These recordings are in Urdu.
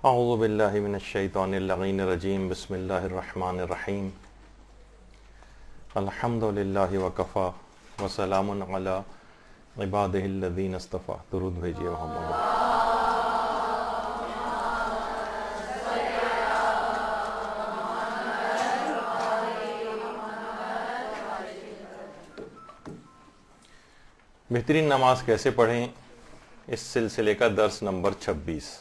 اعوذ باللہ من الشیطان اللعین الرجیم بسم اللہ الرحمن الرحیم الحمد للہ وکفا وسلام علی عبادہ الذین اصطفیٰ. درود بھیجیے محمد. بہترین نماز کیسے پڑھیں، اس سلسلے کا درس نمبر 26.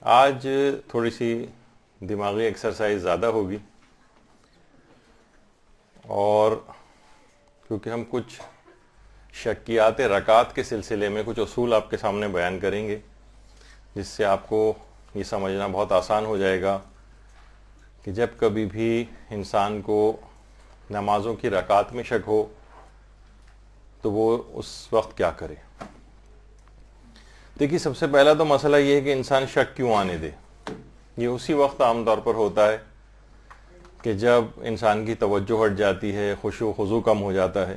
آج تھوڑی سی دماغی ایکسرسائز زیادہ ہوگی، اور کیونکہ ہم کچھ شکیات رکعت کے سلسلے میں کچھ اصول آپ کے سامنے بیان کریں گے، جس سے آپ کو یہ سمجھنا بہت آسان ہو جائے گا کہ جب کبھی بھی انسان کو نمازوں کی رکعت میں شک ہو تو وہ اس وقت کیا کرے. دیکھیے، سب سے پہلا تو مسئلہ یہ ہے کہ انسان شک کیوں آنے دے. یہ اسی وقت عام طور پر ہوتا ہے کہ جب انسان کی توجہ ہٹ جاتی ہے، خشوع و خضوع کم ہو جاتا ہے.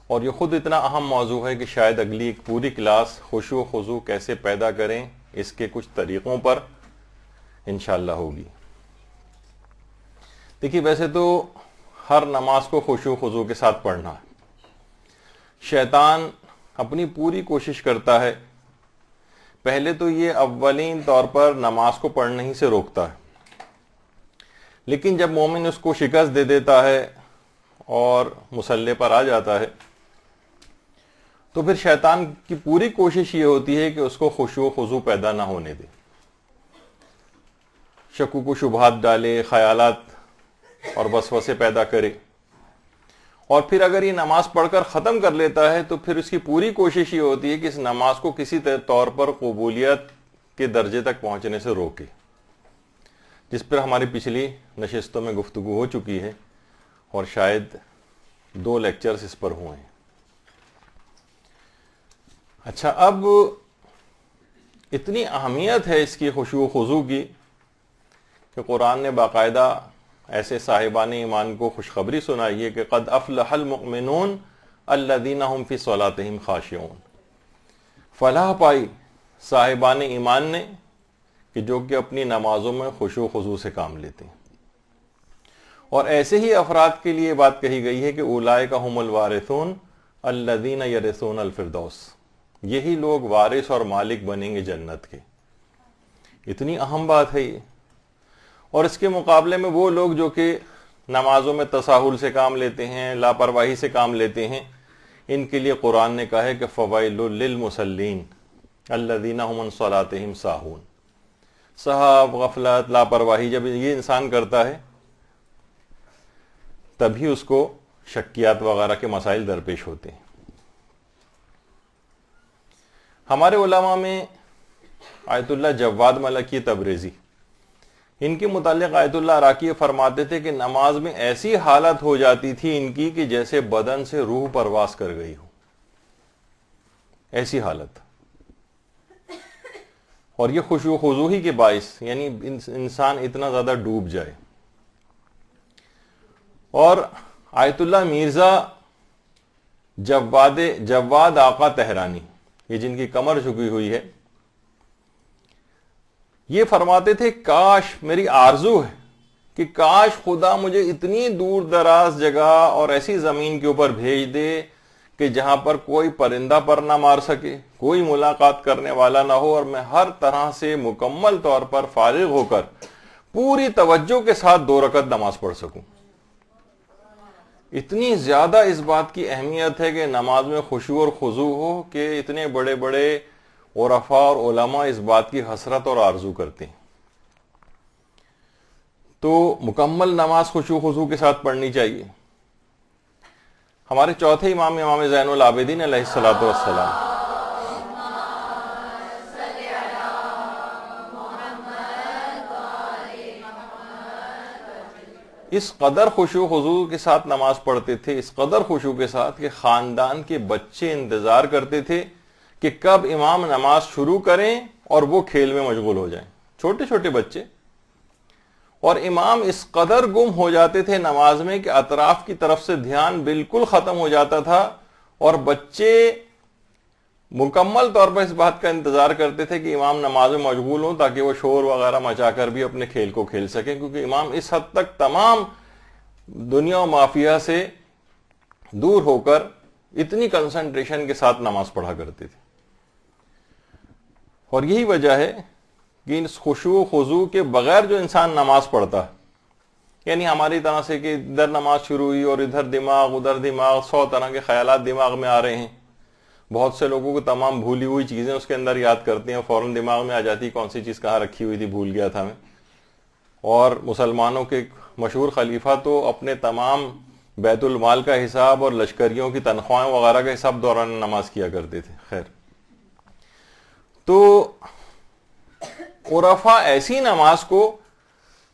اور یہ خود اتنا اہم موضوع ہے کہ شاید اگلی ایک پوری کلاس خشوع و خضوع کیسے پیدا کریں اس کے کچھ طریقوں پر انشاءاللہ ہوگی. دیکھیے، ویسے تو ہر نماز کو خشوع و خضوع کے ساتھ پڑھنا ہے. شیطان اپنی پوری کوشش کرتا ہے. پہلے تو یہ اولین طور پر نماز کو پڑھنے ہی سے روکتا ہے، لیکن جب مومن اس کو شکست دے دیتا ہے اور مصلی پر آ جاتا ہے تو پھر شیطان کی پوری کوشش یہ ہوتی ہے کہ اس کو خشوع و خضوع پیدا نہ ہونے دے، شکوک و شبہات ڈالے، خیالات اور وسوسے پیدا کرے. اور پھر اگر یہ نماز پڑھ کر ختم کر لیتا ہے تو پھر اس کی پوری کوشش یہ ہوتی ہے کہ اس نماز کو کسی طور پر قبولیت کے درجے تک پہنچنے سے روکے، جس پر ہماری پچھلی نشستوں میں گفتگو ہو چکی ہے، اور شاید 2 لیکچرز اس پر ہوئے ہیں. اچھا، اب اتنی اہمیت ہے اس کی خشوع و خضوع کی کہ قرآن نے باقاعدہ ایسے صاحبان ایمان کو خوشخبری سنائی ہے کہ قد افلح المؤمنون الذین هم فی صلاتهم خاشعون. فلاح پائی صاحبان ایمان نے کہ جو کہ اپنی نمازوں میں خشوع و خضوع سے کام لیتے ہیں. اور ایسے ہی افراد کے لیے بات کہی گئی ہے کہ اولئک هم الوارثون الذین یرثون الفردوس. یہی لوگ وارث اور مالک بنیں گے جنت کے. اتنی اہم بات ہے یہ. اور اس کے مقابلے میں وہ لوگ جو کہ نمازوں میں تساہل سے کام لیتے ہیں، لاپرواہی سے کام لیتے ہیں، ان کے لیے قرآن نے کہا ہے کہ فویل للمصلین الذین هم عن صلاتهم ساہون. سہو، غفلت، لاپرواہی جب یہ انسان کرتا ہے تبھی اس کو شکیات وغیرہ کے مسائل درپیش ہوتے ہیں. ہمارے علماء میں آیت اللہ جواد ملکی تبریزی، ان کے متعلق آیت اللہ عراقی فرماتے تھے کہ نماز میں ایسی حالت ہو جاتی تھی ان کی کہ جیسے بدن سے روح پرواز کر گئی ہو، ایسی حالت. اور یہ خشوع و خضوع ہی کے باعث، یعنی انسان اتنا زیادہ ڈوب جائے. اور آیت اللہ مرزا جواد آقا تہرانی، یہ جن کی کمر جھکی ہوئی ہے، یہ فرماتے تھے کاش، میری آرزو ہے کہ کاش خدا مجھے اتنی دور دراز جگہ اور ایسی زمین کے اوپر بھیج دے کہ جہاں پر کوئی پرندہ پر نہ مار سکے، کوئی ملاقات کرنے والا نہ ہو، اور میں ہر طرح سے مکمل طور پر فارغ ہو کر پوری توجہ کے ساتھ 2 رکعت نماز پڑھ سکوں. اتنی زیادہ اس بات کی اہمیت ہے کہ نماز میں خشوع اور خضوع ہو کہ اتنے بڑے بڑے عرفاء اور علماء اس بات کی حسرت اور آرزو کرتے ہیں. تو مکمل نماز خشوع و خضوع کے ساتھ پڑھنی چاہیے. ہمارے چوتھے امام زین العابدین علیہ الصلوۃ والسلام، اس قدر خشوع و خضوع کے ساتھ نماز پڑھتے تھے، اس قدر خشوع کے ساتھ کہ خاندان کے بچے انتظار کرتے تھے کہ کب امام نماز شروع کریں اور وہ کھیل میں مشغول ہو جائیں. چھوٹے چھوٹے بچے. اور امام اس قدر گم ہو جاتے تھے نماز میں کہ اطراف کی طرف سے دھیان بالکل ختم ہو جاتا تھا، اور بچے مکمل طور پر اس بات کا انتظار کرتے تھے کہ امام نماز میں مشغول ہوں تاکہ وہ شور وغیرہ مچا کر بھی اپنے کھیل کو کھیل سکیں، کیونکہ امام اس حد تک تمام دنیا و مافیا سے دور ہو کر اتنی کنسنٹریشن کے ساتھ نماز پڑھا کرتے تھے. اور یہی وجہ ہے کہ اس خشوع و خضوع کے بغیر جو انسان نماز پڑھتا، یعنی ہماری طرح سے کہ ادھر نماز شروع ہوئی اور ادھر دماغ ادھر دماغ، 100 طرح کے خیالات دماغ میں آ رہے ہیں. بہت سے لوگوں کو تمام بھولی ہوئی چیزیں اس کے اندر یاد کرتے ہیں، فوراً دماغ میں آ جاتی کون سی چیز کہاں رکھی ہوئی تھی، بھول گیا تھا میں. اور مسلمانوں کے مشہور خلیفہ تو اپنے تمام بیت المال کا حساب اور لشکریوں کی تنخواہیں وغیرہ کا حساب دوران نماز کیا کرتے تھے. خیر، تو عرفا ایسی نماز کو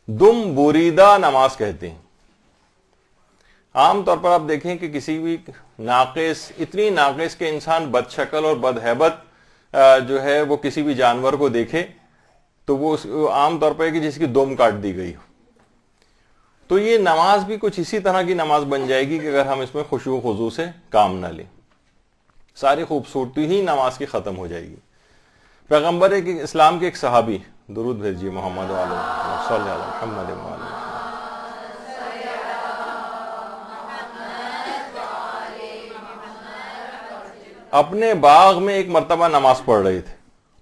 دم بریدہ نماز کہتے ہیں. عام طور پر آپ دیکھیں کہ کسی بھی ناقص، اتنی ناقص کہ انسان بد شکل اور بد ہیبت جو ہے وہ کسی بھی جانور کو دیکھے تو وہ عام طور پر کہ جس کی دم کاٹ دی گئی ہو. تو یہ نماز بھی کچھ اسی طرح کی نماز بن جائے گی کہ اگر ہم اس میں خشوع و خضوع سے کام نہ لیں، ساری خوبصورتی ہی نماز کی ختم ہو جائے گی. پیغمبر اسلام کے ایک صحابی، درود بھیجیے محمد صلی اللہ علیہ محمد، اپنے باغ میں ایک مرتبہ نماز پڑھ رہے تھے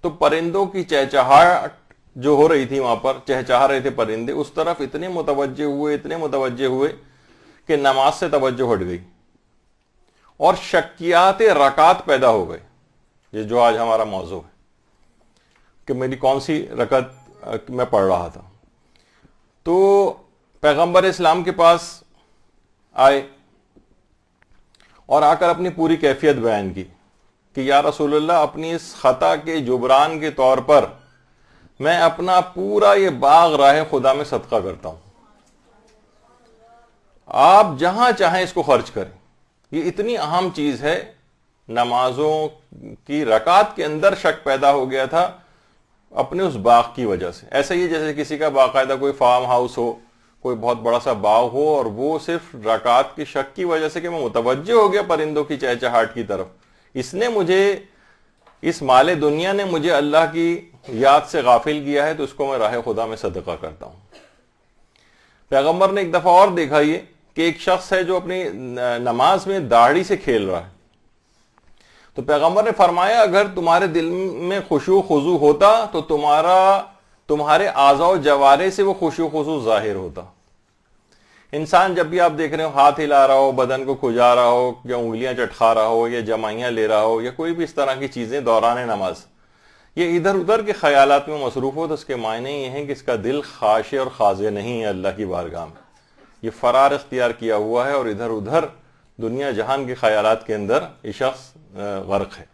تو پرندوں کی چہچہاہٹ جو ہو رہی تھی، وہاں پر چہچہا رہے تھے پرندے، اس طرف اتنے متوجہ ہوئے کہ نماز سے توجہ ہٹ گئی اور شکیات رکعات پیدا ہو گئے. یہ جو آج ہمارا موضوع ہے کہ میری کون سی رکعت میں پڑھ رہا تھا. تو پیغمبر اسلام کے پاس آئے اور آ کر اپنی پوری کیفیت بیان کی کہ یا رسول اللہ، اپنی اس خطا کے جبران کے طور پر میں اپنا پورا یہ باغ راہ خدا میں صدقہ کرتا ہوں، آپ جہاں چاہیں اس کو خرچ کریں. یہ اتنی اہم چیز ہے. نمازوں کی رکعات کے اندر شک پیدا ہو گیا تھا اپنے اس باغ کی وجہ سے. ایسا ہی جیسے کسی کا باقاعدہ کوئی فارم ہاؤس ہو، کوئی بہت بڑا سا باغ ہو، اور وہ صرف رکعات کی شک کی وجہ سے کہ میں متوجہ ہو گیا پرندوں کی چہچہاہٹ کی طرف، اس نے مجھے، اس مال دنیا نے مجھے اللہ کی یاد سے غافل کیا ہے، تو اس کو میں راہ خدا میں صدقہ کرتا ہوں. پیغمبر نے ایک دفعہ اور دیکھا یہ کہ ایک شخص ہے جو اپنی نماز میں داڑھی سے کھیل رہا ہے. تو پیغمبر نے فرمایا اگر تمہارے دل میں خشوع خضوع ہوتا تو تمہارے اعضاء و جوارح سے وہ خشوع خضوع ظاہر ہوتا. انسان جب بھی آپ دیکھ رہے ہو ہاتھ ہلا رہا ہو، بدن کو کھجا رہا ہو، یا انگلیاں چٹکھا رہا ہو، یا جمائیاں لے رہا ہو، یا کوئی بھی اس طرح کی چیزیں دوران نماز یہ ادھر ادھر کے خیالات میں مصروف ہو، تو اس کے معنی یہ ہیں کہ اس کا دل خاشع اور خاضع نہیں ہے اللہ کی بارگاہ میں. یہ فرار اختیار کیا ہوا ہے اور ادھر ادھر دنیا جہان کے خیالات کے اندر یہ شخص غرق ہے.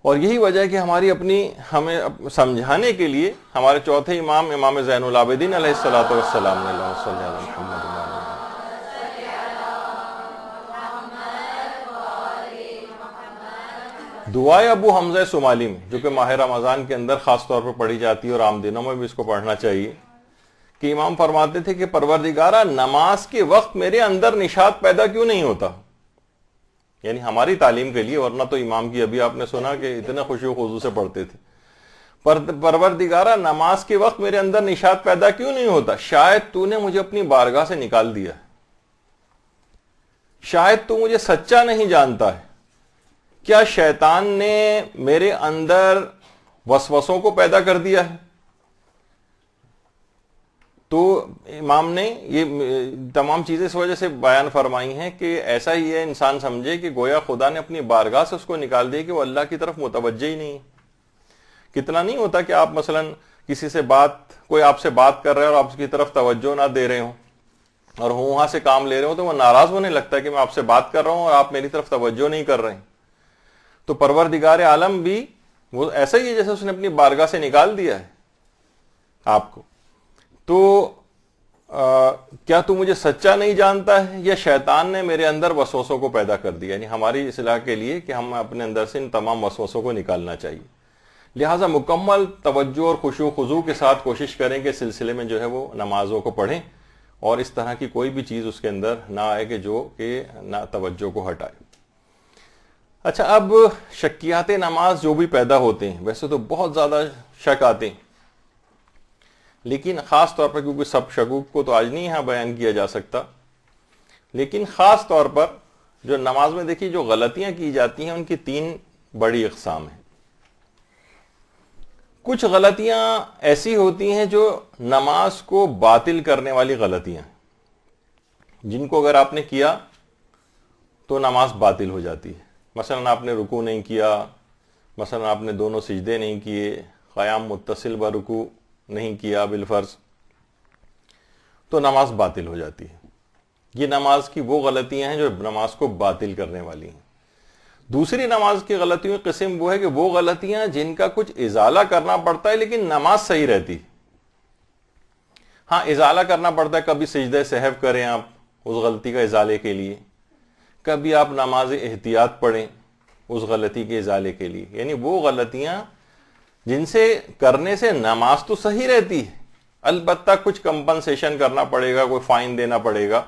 اور یہی وجہ ہے کہ ہمیں سمجھانے کے لیے ہمارے چوتھے امام زین العابدین علیہ الصلوۃ والسلام نے اللہم صلی علی محمد دعائے ابو حمزہ سمالی میں، جو کہ ماہ رمضان کے اندر خاص طور پر پڑھی جاتی ہے اور عام دنوں میں بھی اس کو پڑھنا چاہیے، کہ امام فرماتے تھے کہ پروردگارہ نماز کے وقت میرے اندر نشاط پیدا کیوں نہیں ہوتا. یعنی ہماری تعلیم کے لیے، ورنہ تو امام کی ابھی آپ نے سنا کہ اتنے خشوع و خضوع سے پڑھتے تھے. پروردگارہ نماز کے وقت میرے اندر نشاط پیدا کیوں نہیں ہوتا؟ شاید تو نے مجھے اپنی بارگاہ سے نکال دیا ہے، شاید تو مجھے سچا نہیں جانتا ہے. کیا شیطان نے میرے اندر وسوسوں کو پیدا کر دیا ہے؟ تو امام نے یہ تمام چیزیں اس وجہ سے بیان فرمائی ہیں کہ ایسا ہی ہے انسان سمجھے کہ گویا خدا نے اپنی بارگاہ سے اس کو نکال دیا کہ وہ اللہ کی طرف متوجہ ہی نہیں. کتنا نہیں ہوتا کہ آپ مثلا کسی سے کوئی آپ سے بات کر رہے ہیں اور آپ اس کی طرف توجہ نہ دے رہے ہوں اور وہاں سے کام لے رہے ہوں، تو وہ ناراض ہونے لگتا ہے کہ میں آپ سے بات کر رہا ہوں اور آپ میری طرف توجہ نہیں کر رہے ہیں. تو پروردگار عالم بھی وہ ایسا ہی ہے جیسے اس نے اپنی بارگاہ سے نکال دیا ہے آپ کو. تو کیا تو مجھے سچا نہیں جانتا ہے، یا شیطان نے میرے اندر وسوسوں کو پیدا کر دیا؟ یعنی ہماری اصلاح کے لیے کہ ہم اپنے اندر سے ان تمام وسوسوں کو نکالنا چاہیے. لہٰذا مکمل توجہ اور خشوع و خضوع کے ساتھ کوشش کریں کہ سلسلے میں جو ہے وہ نمازوں کو پڑھیں اور اس طرح کی کوئی بھی چیز اس کے اندر نہ آئے کہ جو کہ نہ توجہ کو ہٹائے. اچھا، اب شکیات نماز جو بھی پیدا ہوتے ہیں، ویسے تو بہت زیادہ شک آتے ہیں، لیکن خاص طور پر کیونکہ سب شکوک کو تو آج نہیں یہاں بیان کیا جا سکتا، لیکن خاص طور پر جو نماز میں دیکھیے جو غلطیاں کی جاتی ہیں ان کی 3 بڑی اقسام ہیں۔ کچھ غلطیاں ایسی ہوتی ہیں جو نماز کو باطل کرنے والی غلطیاں ہیں، جن کو اگر آپ نے کیا تو نماز باطل ہو جاتی ہے۔ مثلا آپ نے رکوع نہیں کیا، مثلا آپ نے دونوں سجدے نہیں کیے، قیام متصل برکوع نہیں کیا بالفرض، تو نماز باطل ہو جاتی ہے۔ یہ نماز کی وہ غلطیاں ہیں جو نماز کو باطل کرنے والی ہیں۔ دوسری نماز کی غلطیوں کی قسم وہ ہے کہ وہ غلطیاں جن کا کچھ ازالہ کرنا پڑتا ہے لیکن نماز صحیح رہتی۔ ہاں، ازالہ کرنا پڑتا ہے، کبھی سجدہ سہو کریں آپ اس غلطی کا ازالے کے لیے، کبھی آپ نماز احتیاط پڑھیں اس غلطی کے ازالے کے لیے، یعنی وہ غلطیاں جن سے کرنے سے نماز تو صحیح رہتی ہے، البتہ کچھ کمپنسیشن کرنا پڑے گا، کوئی فائن دینا پڑے گا،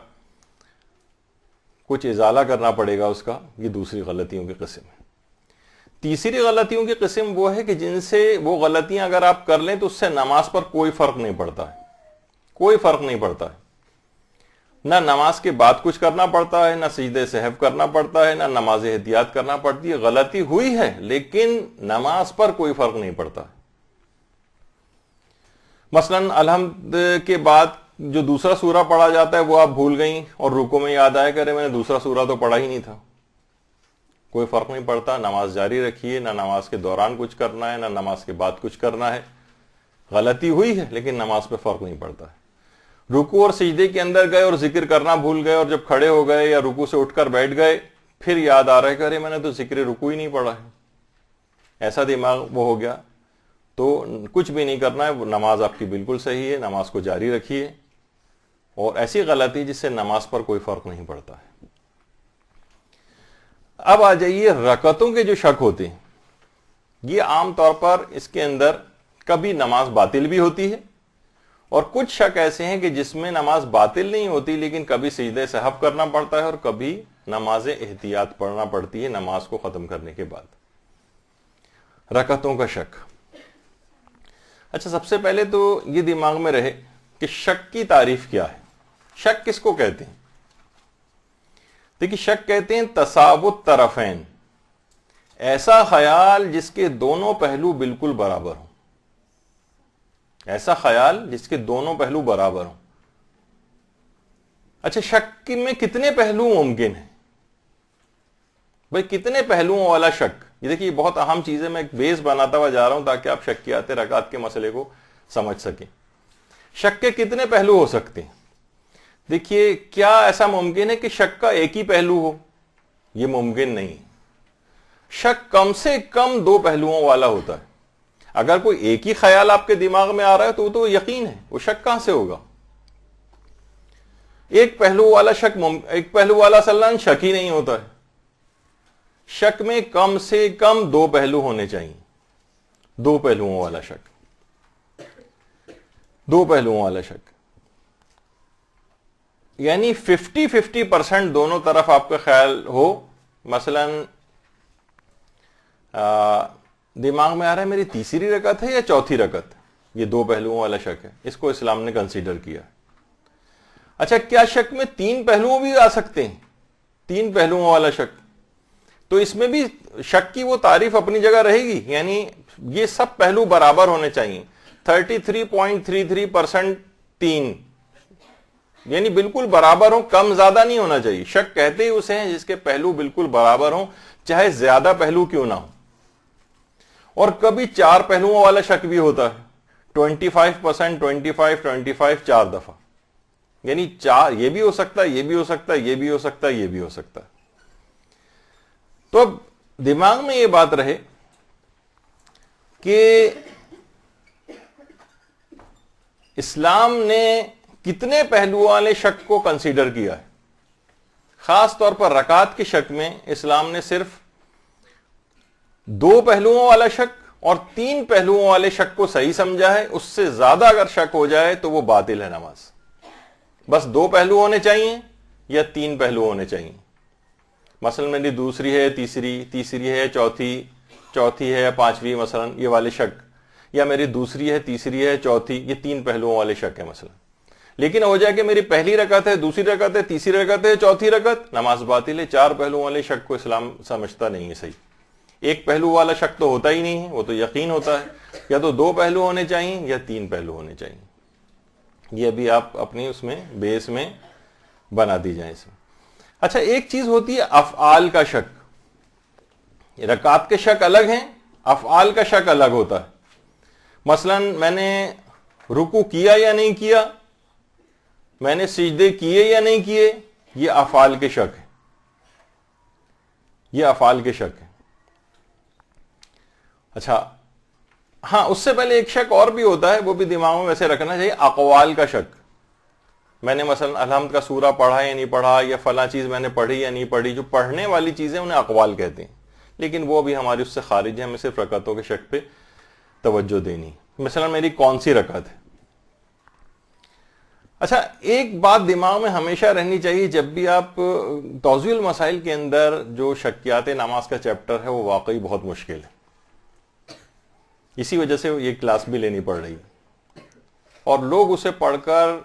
کچھ ازالہ کرنا پڑے گا اس کا۔ یہ دوسری غلطیوں کی قسم ہے۔ تیسری غلطیوں کی قسم وہ ہے کہ جن سے وہ غلطیاں اگر آپ کر لیں تو اس سے نماز پر کوئی فرق نہیں پڑتا ہے، کوئی فرق نہیں پڑتا ہے، نہ نماز کے بعد کچھ کرنا پڑتا ہے، نہ سجدہ سہو کرنا پڑتا ہے، نہ نماز احتیاط کرنا پڑتی ہے، غلطی ہوئی ہے لیکن نماز پر کوئی فرق نہیں پڑتا ہے۔ مثلا الحمد کے بعد جو دوسرا سورہ پڑھا جاتا ہے وہ آپ بھول گئیں اور رکوع میں یاد آیا کرے میں نے دوسرا سورہ تو پڑھا ہی نہیں تھا، کوئی فرق نہیں پڑتا، نماز جاری رکھیے، نہ نماز کے دوران کچھ کرنا ہے، نہ نماز کے بعد کچھ کرنا ہے، غلطی ہوئی ہے لیکن نماز پہ فرق نہیں پڑتا ہے۔ رکوع اور سجدے کے اندر گئے اور ذکر کرنا بھول گئے، اور جب کھڑے ہو گئے یا رکوع سے اٹھ کر بیٹھ گئے پھر یاد آ رہا ہے کہ ارے میں نے تو ذکر رکوع ہی نہیں پڑھا ہے، ایسا دماغ وہ ہو گیا، تو کچھ بھی نہیں کرنا ہے، نماز آپ کی بالکل صحیح ہے، نماز کو جاری رکھیے۔ اور ایسی غلطی جس سے نماز پر کوئی فرق نہیں پڑتا ہے۔ اب آ جائیے رکعتوں کے جو شک ہوتے ہیں، یہ عام طور پر اس کے اندر کبھی نماز باطل بھی ہوتی ہے، اور کچھ شک ایسے ہیں کہ جس میں نماز باطل نہیں ہوتی لیکن کبھی سجدہ سہو کرنا پڑتا ہے اور کبھی نماز احتیاط پڑھنا پڑتی ہے نماز کو ختم کرنے کے بعد۔ رکعتوں کا شک۔ اچھا، سب سے پہلے تو یہ دماغ میں رہے کہ شک کی تعریف کیا ہے، شک کس کو کہتے ہیں؟ دیکھیے، شک کہتے ہیں تساوت طرفین، ایسا خیال جس کے دونوں پہلو بالکل برابر ہوں، ایسا خیال جس کے دونوں پہلو برابر ہوں۔ اچھا، شک میں کتنے پہلو ممکن ہیں؟ بھئی کتنے پہلوؤں والا شک؟ یہ دیکھیے بہت اہم چیز ہے، میں ایک بیس بناتا ہوا جا رہا ہوں تاکہ آپ شکیات رکعت کے مسئلے کو سمجھ سکیں۔ شک کے کتنے پہلو ہو سکتے ہیں؟ دیکھیے، کیا ایسا ممکن ہے کہ شک کا ایک ہی پہلو ہو؟ یہ ممکن نہیں۔ شک کم سے کم 2 پہلوؤں والا ہوتا ہے۔ اگر کوئی ایک ہی خیال آپ کے دماغ میں آ رہا ہے تو وہ تو یقین ہے، وہ شک کہاں سے ہوگا؟ ایک پہلو والا شک ایک پہلو والا اصلاً شک ہی نہیں ہوتا ہے۔ شک میں کم سے کم 2 پہلو ہونے چاہیے، 2 پہلوؤں والا شک، 2 پہلوؤں والا شک، یعنی 50-50% دونوں طرف آپ کا خیال ہو۔ مثلا دماغ میں آ رہا ہے میری تیسری رکعت ہے یا چوتھی رکعت، یہ 2 پہلوؤں والا شک ہے، اس کو اسلام نے کنسیڈر کیا۔ اچھا، کیا شک میں 3 پہلوؤں بھی آ سکتے ہیں؟ 3 پہلوؤں والا شک، تو اس میں بھی شک کی وہ تعریف اپنی جگہ رہے گی، یعنی یہ سب پہلو برابر ہونے چاہیے۔ 33.33% 3، یعنی بالکل برابر ہوں، کم زیادہ نہیں ہونا چاہیے۔ شک کہتے ہی اسے ہیں جس کے پہلو بالکل برابر ہوں، چاہے زیادہ پہلو کیوں نہ ہو۔ اور کبھی 4 پہلوؤں والا شک بھی ہوتا ہے، 25%، 25 4 دفعہ، یعنی 4 یہ بھی ہو سکتا ہے، یہ بھی ہو سکتا ہے، یہ بھی ہو سکتا ہے، یہ بھی ہو سکتا ہے۔ تو اب دماغ میں یہ بات رہے کہ اسلام نے کتنے پہلو والے شک کو کنسیڈر کیا ہے۔ خاص طور پر رکعت کے شک میں اسلام نے صرف 2 پہلوؤں والا شک اور 3 پہلوؤں والے شک کو صحیح سمجھا ہے۔ اس سے زیادہ اگر شک ہو جائے تو وہ باطل ہے نماز۔ بس 2 پہلو ہونے چاہیے یا 3 پہلو ہونے چاہیے۔ مثلا میری دوسری ہے تیسری، تیسری ہے چوتھی، چوتھی ہے پانچویں، مثلا یہ والے شک، یا میری دوسری ہے تیسری ہے چوتھی، یہ 3 پہلوؤں والے شک ہے مثلا. لیکن ہو جائے کہ میری پہلی رکعت ہے، دوسری رکعت ہے، تیسری رکعت ہے، چوتھی رکعت، نماز باطل ہے. 4 پہلوؤں والے شک کو اسلام سمجھتا نہیں ہے صحیح. ایک پہلو والا شک تو ہوتا ہی نہیں ہے، وہ تو یقین ہوتا ہے. یا تو 2 پہلو ہونے چاہیے یا 3 پہلو ہونے چاہیے. یہ ابھی آپ اپنی اس میں بیس میں بنا دی جائیں اس میں. اچھا، ایک چیز ہوتی ہے افعال کا شک. رکعت کے شک الگ ہیں، افعال کا شک الگ ہوتا ہے. مثلا میں نے رکوع کیا یا نہیں کیا، میں نے سجدے کیے یا نہیں کیے، یہ افعال کے شک ہے. یہ افعال کے شک ہے. اچھا ہاں، اس سے پہلے ایک شک اور بھی ہوتا ہے، وہ بھی دماغ میں ویسے رکھنا چاہیے، اقوال کا شک. میں نے مثلا الحمد کا سورہ پڑھا یا نہیں پڑھا، یا فلاں چیز میں نے پڑھی یا نہیں پڑھی. جو پڑھنے والی چیزیں انہیں اقوال کہتے ہیں، لیکن وہ بھی ہماری اس سے خارج ہے. ہمیں صرف رکعتوں کے شک پہ توجہ دینی. مثلا میری کون سی رکعت ہے. اچھا، ایک بات دماغ میں ہمیشہ رہنی چاہیے، جب بھی آپ توضیح المسائل کے اندر جو شکیات نماز کا چیپٹر ہے وہ واقعی بہت مشکل ہے. اسی وجہ سے یہ کلاس بھی لینی پڑ رہی ہے، اور لوگ اسے پڑھ کر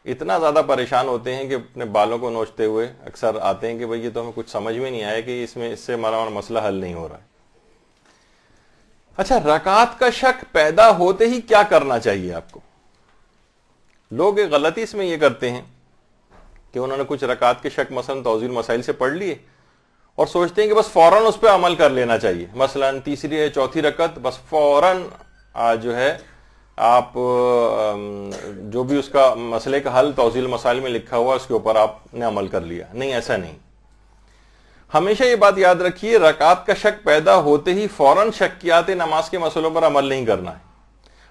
اتنا زیادہ پریشان ہوتے ہیں کہ اپنے بالوں کو نوچتے ہوئے اکثر آتے ہیں کہ بھئی یہ تو ہمیں کچھ سمجھ میں نہیں آیا کہ اس سے ہمارا مسئلہ حل نہیں ہو رہا ہے. اچھا، رکعت کا شک پیدا ہوتے ہی کیا کرنا چاہیے آپ کو؟ لوگ ایک غلطی اس میں یہ کرتے ہیں کہ انہوں نے کچھ رکعت کے شک مثلا توضیح المسائل سے پڑھ لیے اور سوچتے ہیں کہ بس فوراً اس پہ عمل کر لینا چاہیے. مثلا تیسری ہے چوتھی رکعت، بس فوراً جو ہے آپ جو بھی اس کا مسئلے کا حل توضیح المسائل میں لکھا ہوا اس کے اوپر آپ نے عمل کر لیا. نہیں، ایسا نہیں. ہمیشہ یہ بات یاد رکھیے، رکعت کا شک پیدا ہوتے ہی فوراً شکیات نماز کے مسئلوں پر عمل نہیں کرنا ہے،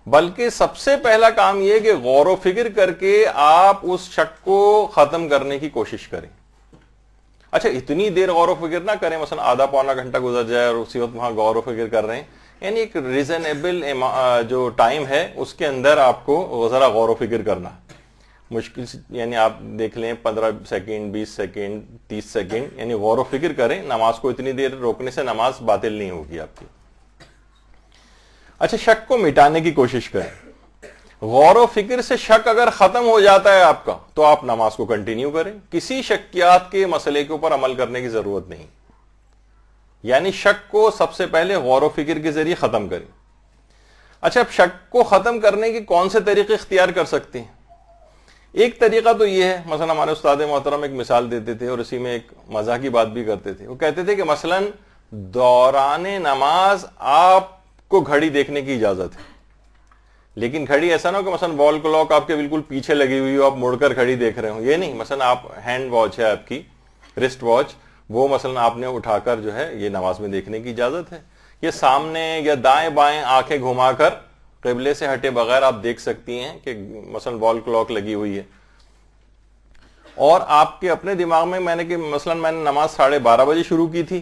بلکہ سب سے پہلا کام یہ کہ غور و فکر کر کے آپ اس شک کو ختم کرنے کی کوشش کریں. اچھا، اتنی دیر غور و فکر نہ کریں، مثلا آدھا پونا گھنٹہ گزر جائے اور اسی وقت وہاں غور و فکر کر رہے ہیں. یعنی ایک ریزنیبل جو ٹائم ہے اس کے اندر آپ کو ذرا غور و فکر کرنا. مشکل یعنی آپ دیکھ لیں 15 سیکنڈ، 20 سیکنڈ، 30 سیکنڈ، یعنی غور و فکر کریں. نماز کو اتنی دیر روکنے سے نماز باطل نہیں ہوگی آپ کی. اچھا، شک کو مٹانے کی کوشش کریں. غور و فکر سے شک اگر ختم ہو جاتا ہے آپ کا تو آپ نماز کو کنٹینیو کریں. کسی شکیات کے مسئلے کے اوپر عمل کرنے کی ضرورت نہیں. یعنی شک کو سب سے پہلے غور و فکر کے ذریعے ختم کریں. اچھا، اب شک کو ختم کرنے کے کون سے طریقے اختیار کر سکتے ہیں؟ ایک طریقہ تو یہ ہے، مثلا ہمارے استاد محترم ایک مثال دیتے تھے اور اسی میں ایک مزاح کی بات بھی کرتے تھے. وہ کہتے تھے کہ مثلا دوران نماز آپ کو گھڑی دیکھنے کی اجازت ہے، لیکن گھڑی ایسا نہ ہو کہ مثلا وال کلاک آپ کے بالکل پیچھے لگی ہوئی ہو، آپ مڑ کر گھڑی دیکھ رہے ہو. یہ نہیں. مثلا آپ ہینڈ واچ ہے آپ کی، رسٹ واچ، وہ مثلا آپ نے اٹھا کر جو ہے یہ نماز میں دیکھنے کی اجازت ہے. یہ سامنے یا دائیں بائیں آنکھیں گھما کر قبلے سے ہٹے بغیر آپ دیکھ سکتی ہیں کہ مثلا وال کلاک لگی ہوئی ہے. اور آپ کے اپنے دماغ میں نے نماز 12:30 بجے شروع کی تھی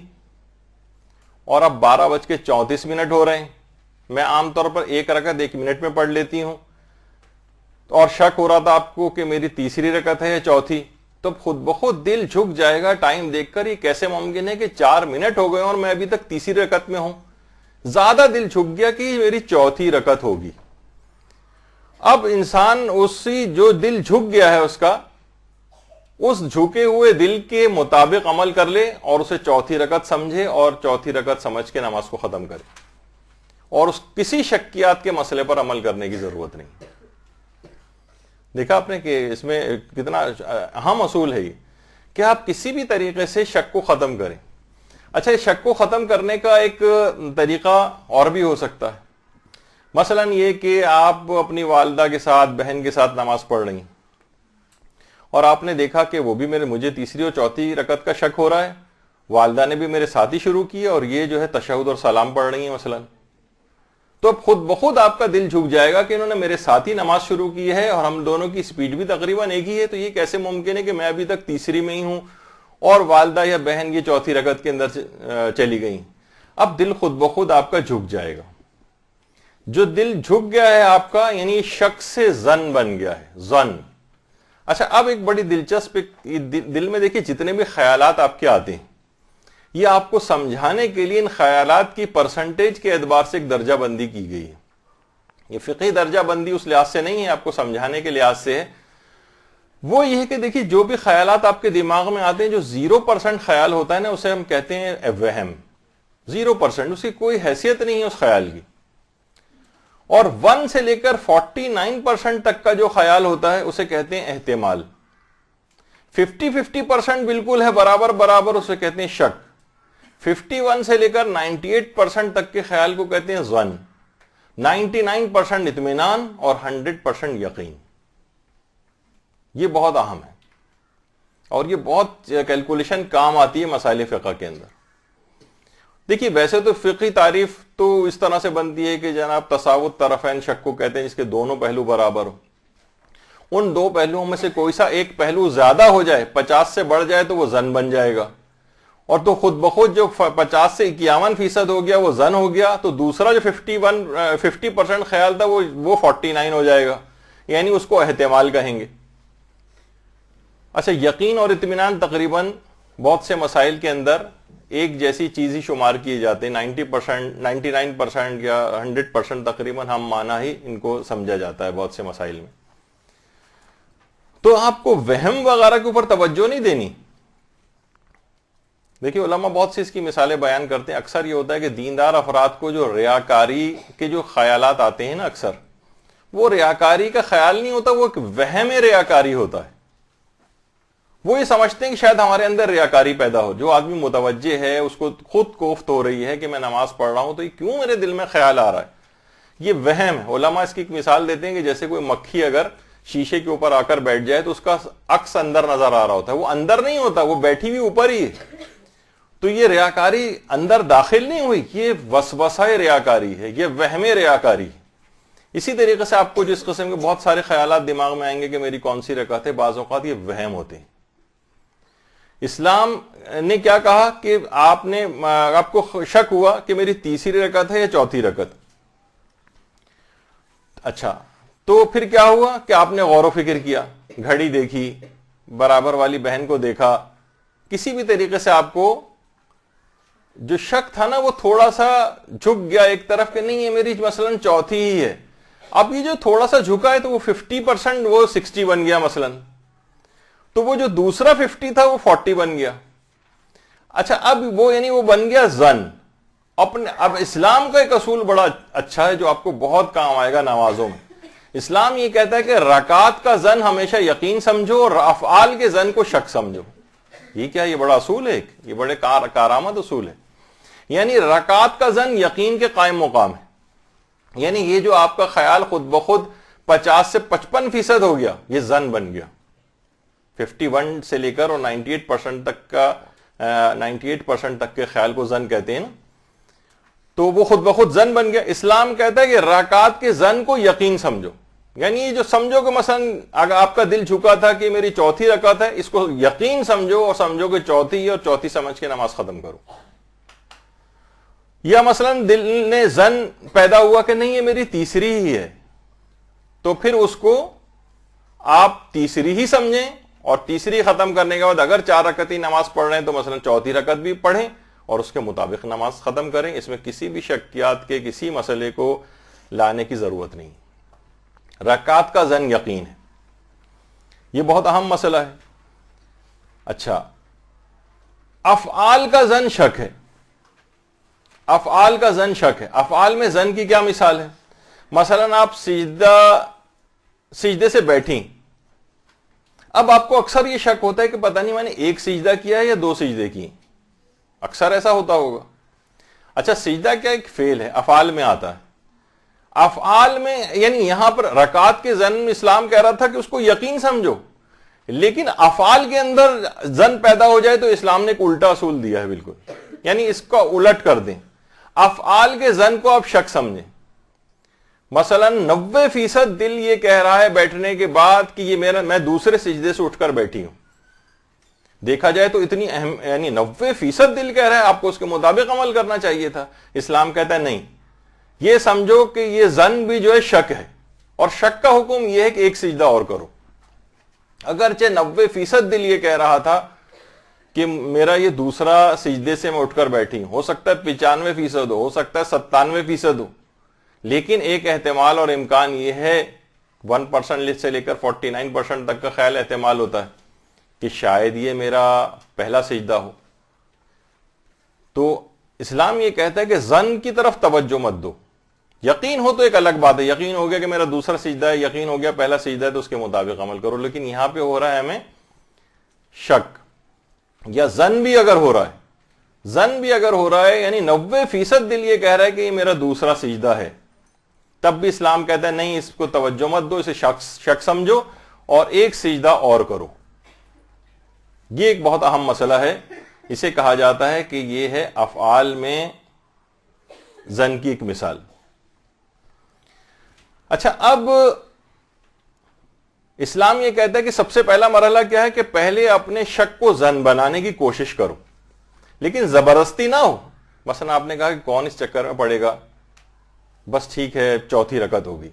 اور اب 12:34 ہو رہے ہیں. میں عام طور پر ایک رکعت 1 منٹ میں پڑھ لیتی ہوں، اور شک ہو رہا تھا آپ کو کہ میری تیسری رکعت ہے یا چوتھی، تو خود بخود دل جھک جائے گا ٹائم دیکھ کر. یہ کیسے ممکن ہے کہ 4 منٹ ہو گئے اور میں ابھی تک تیسری رکعت میں ہوں؟ زیادہ دل جھک گیا کہ میری چوتھی رکعت ہوگی. اب انسان اسی جو دل جھک گیا ہے اس جھکے ہوئے دل کے مطابق عمل کر لے اور اسے چوتھی رکعت سمجھے اور چوتھی رکعت سمجھ کے نماز کو ختم کرے، اور کسی شکیات کے مسئلے پر عمل کرنے کی ضرورت نہیں. دیکھا آپ نے کہ اس میں کتنا اہم اصول ہے یہ کہ آپ کسی بھی طریقے سے شک کو ختم کریں. اچھا، شک کو ختم کرنے کا ایک طریقہ اور بھی ہو سکتا ہے. مثلا یہ کہ آپ اپنی والدہ کے ساتھ، بہن کے ساتھ نماز پڑھ رہی ہیں اور آپ نے دیکھا کہ وہ بھی مجھے تیسری اور چوتھی رکعت کا شک ہو رہا ہے، والدہ نے بھی میرے ساتھ ہی شروع کی اور یہ جو ہے تشہد اور سلام پڑھ رہی ہیں مثلا. تو اب خود بخود آپ کا دل جھک جائے گا کہ انہوں نے میرے ساتھ ہی نماز شروع کی ہے اور ہم دونوں کی سپیڈ بھی تقریباً ایک ہی ہے. تو یہ کیسے ممکن ہے کہ میں ابھی تک تیسری میں ہی ہوں اور والدہ یا بہن یہ چوتھی رکعت کے اندر چلی گئی؟ اب دل خود بخود آپ کا جھک جائے گا. جو دل جھک گیا ہے آپ کا، یعنی شک سے ظن بن گیا ہے. ظن. اچھا اب ایک بڑی دلچسپ دل میں دیکھیے جتنے بھی خیالات آپ کے آتے ہیں یہ آپ کو سمجھانے کے لیے ان خیالات کی پرسنٹیج کے اعتبار سے ایک درجہ بندی کی گئی ہے. یہ فقہی درجہ بندی اس لحاظ سے نہیں ہے، آپ کو سمجھانے کے لحاظ سے ہے. وہ یہ ہے کہ دیکھیے جو بھی خیالات آپ کے دماغ میں آتے ہیں، جو 0% خیال ہوتا ہے نا اسے ہم کہتے ہیں وہم. 0%، اس کی کوئی حیثیت نہیں ہے اس خیال کی. اور 1 سے لے کر 49% تک کا جو خیال ہوتا ہے اسے کہتے ہیں احتمال. 50% بالکل ہے برابر برابر، اسے کہتے ہیں شک. 51 سے لے کر 98% تک کے خیال کو کہتے ہیں ظن. 99% اطمینان اور 100% یقین. یہ بہت اہم ہے اور یہ بہت کیلکولیشن کام آتی ہے مسائل فقہ کے اندر. دیکھیے ویسے تو فقہی تعریف تو اس طرح سے بنتی ہے کہ جناب تساوت طرفین شک کو کہتے ہیں، جس کے دونوں پہلو برابر ہو. ان دو پہلوؤں میں سے کوئی سا ایک پہلو زیادہ ہو جائے، 50 سے بڑھ جائے تو وہ ظن بن جائے گا، اور تو خود بخود جو 50 سے 51% ہو گیا وہ ظن ہو گیا، تو دوسرا جو 50% خیال تھا وہ 49 ہو جائے گا، یعنی اس کو احتمال کہیں گے. اچھا یقین اور اطمینان تقریباً بہت سے مسائل کے اندر ایک جیسی چیز ہی شمار کیے جاتے ہیں. 90%، 99% یا 100% تقریباً ہم معنی ہی ان کو سمجھا جاتا ہے بہت سے مسائل میں. تو آپ کو وہم وغیرہ کے اوپر توجہ نہیں دینی. دیکھیے علماء بہت سی اس کی مثالیں بیان کرتے ہیں. اکثر یہ ہوتا ہے کہ دیندار افراد کو جو ریاکاری کے جو خیالات آتے ہیں نا، اکثر وہ ریاکاری کا خیال نہیں ہوتا، وہ ایک وہم ریاکاری ہوتا ہے. وہ یہ سمجھتے ہیں کہ شاید ہمارے اندر ریاکاری پیدا ہو. جو آدمی متوجہ ہے اس کو خود کوفت ہو رہی ہے کہ میں نماز پڑھ رہا ہوں تو یہ کیوں میرے دل میں خیال آ رہا ہے، یہ وہم ہے. علماء اس کی ایک مثال دیتے ہیں کہ جیسے کوئی مکھی اگر شیشے کے اوپر آ کر بیٹھ جائے تو اس کا عکس اندر نظر آ رہا ہوتا ہے، وہ اندر نہیں ہوتا، وہ بیٹھی ہوئی اوپر ہی ہے. تو یہ ریاکاری اندر داخل نہیں ہوئی، یہ وسوسہ ریاکاری ہے، یہ وہم ریاکاری. اسی طریقے سے آپ کو جس قسم کے بہت سارے خیالات دماغ میں آئیں گے کہ میری کون سی رکعت ہے، بعض اوقات یہ وہم ہوتے ہیں. اسلام نے کیا کہا کہ آپ کو شک ہوا کہ میری تیسری رکعت ہے یا چوتھی رکعت. اچھا تو پھر کیا ہوا کہ آپ نے غور و فکر کیا، گھڑی دیکھی، برابر والی بہن کو دیکھا، کسی بھی طریقے سے آپ کو جو شک تھا نا وہ تھوڑا سا جھک گیا ایک طرف کہ نہیں یہ میری مثلاً چوتھی ہی ہے. اب یہ جو تھوڑا سا جھکا ہے تو وہ 50% وہ 60 بن گیا مثلاً، تو وہ جو دوسرا 50 تھا وہ 40 بن گیا. اچھا اب وہ یعنی وہ بن گیا ظن. اب اسلام کا ایک اصول بڑا اچھا ہے جو آپ کو بہت کام آئے گا نمازوں میں. اسلام یہ کہتا ہے کہ رکعات کا ظن ہمیشہ یقین سمجھو اور افعال کے ظن کو شک سمجھو. یہ کیا، یہ بڑا اصول ہے، یہ بڑے کارآمد اصول ہے. یعنی رکعات کا ظن یقین کے قائم مقام ہے. یعنی یہ جو آپ کا خیال خود بخود 50 سے 55% ہو گیا، یہ ظن بن گیا. 51 سے لے کر اور 98% تک کا 98% تک کے خیال کو ظن کہتے ہیں نا، تو وہ خود بخود ظن بن گیا. اسلام کہتا ہے کہ رکعات کے ظن کو یقین سمجھو. یعنی یہ جو سمجھو کہ مثلا اگر آپ کا دل جھکا تھا کہ میری چوتھی رکعت ہے، اس کو یقین سمجھو اور سمجھو کہ چوتھی اور چوتھی سمجھ کے نماز ختم کرو. یا مثلا دل نے ظن پیدا ہوا کہ نہیں یہ میری تیسری ہی ہے، تو پھر اس کو آپ تیسری ہی سمجھیں اور تیسری ختم کرنے کے بعد اگر 4 رکعت نماز پڑھ رہے ہیں تو مثلا چوتھی رکعت بھی پڑھیں اور اس کے مطابق نماز ختم کریں. اس میں کسی بھی شکیات کے کسی مسئلے کو لانے کی ضرورت نہیں. رکعات کا ظن یقین ہے، یہ بہت اہم مسئلہ ہے. اچھا افعال کا ظن شک ہے. افعال کا ظن شک ہے. افعال میں ظن کی کیا مثال ہے؟ مثلا آپ سجدے سے بیٹھیں، اب آپ کو اکثر یہ شک ہوتا ہے کہ پتہ نہیں میں نے ایک سجدہ کیا ہے یا 2 سجدے کیے. اکثر ایسا ہوتا ہوگا. اچھا سجدہ کیا ایک فعل ہے، افعال میں آتا ہے. افعال میں یعنی یہاں پر رکعات کے ظن اسلام کہہ رہا تھا کہ اس کو یقین سمجھو، لیکن افعال کے اندر ظن پیدا ہو جائے تو اسلام نے ایک الٹا اصول دیا ہے بالکل. یعنی اس کا الٹ کر دیں، افعال کے ظن کو آپ شک سمجھیں. مثلا 90% دل یہ کہہ رہا ہے بیٹھنے کے بعد کہ یہ میں دوسرے سجدے سے اٹھ کر بیٹھی ہوں. دیکھا جائے تو اتنی اہم، یعنی 90% دل کہہ رہا ہے، آپ کو اس کے مطابق عمل کرنا چاہیے تھا. اسلام کہتا ہے نہیں، یہ سمجھو کہ یہ ظن بھی جو ہے شک ہے، اور شک کا حکم یہ ہے کہ ایک سجدہ اور کرو. اگرچہ 90% دل یہ کہہ رہا تھا کہ میرا یہ دوسرا سجدے سے میں اٹھ کر بیٹھی ہوں، ہو سکتا ہے 95% ہو سکتا ہے 97% ہو، لیکن ایک احتمال اور امکان یہ ہے 1% سے لے کر 49% تک کا خیال احتمال ہوتا ہے کہ شاید یہ میرا پہلا سجدہ ہو۔ تو اسلام یہ کہتا ہے کہ ظن کی طرف توجہ مت دو، یقین ہو تو ایک الگ بات ہے، یقین ہو گیا کہ میرا دوسرا سجدہ ہے، یقین ہو گیا پہلا سجدہ ہے تو اس کے مطابق عمل کرو، لیکن یہاں پہ ہو رہا ہے ہمیں شک، یا ظن بھی اگر ہو رہا ہے، ظن بھی اگر ہو رہا ہے یعنی 90% دل یہ کہہ رہا ہے کہ یہ میرا دوسرا سجدہ ہے، تب بھی اسلام کہتا ہے نہیں، اس کو توجہ مت دو، اسے شک سمجھو اور ایک سجدہ اور کرو۔ یہ ایک بہت اہم مسئلہ ہے، اسے کہا جاتا ہے کہ یہ ہے افعال میں ظن کی ایک مثال۔ اچھا، اب اسلام یہ کہتا ہے کہ سب سے پہلا مرحلہ کیا ہے کہ پہلے اپنے شک کو ظن بنانے کی کوشش کرو، لیکن زبردستی نہ ہو۔ مثلا آپ نے کہا کہ کون اس چکر میں پڑے گا، بس ٹھیک ہے چوتھی رکعت ہوگی،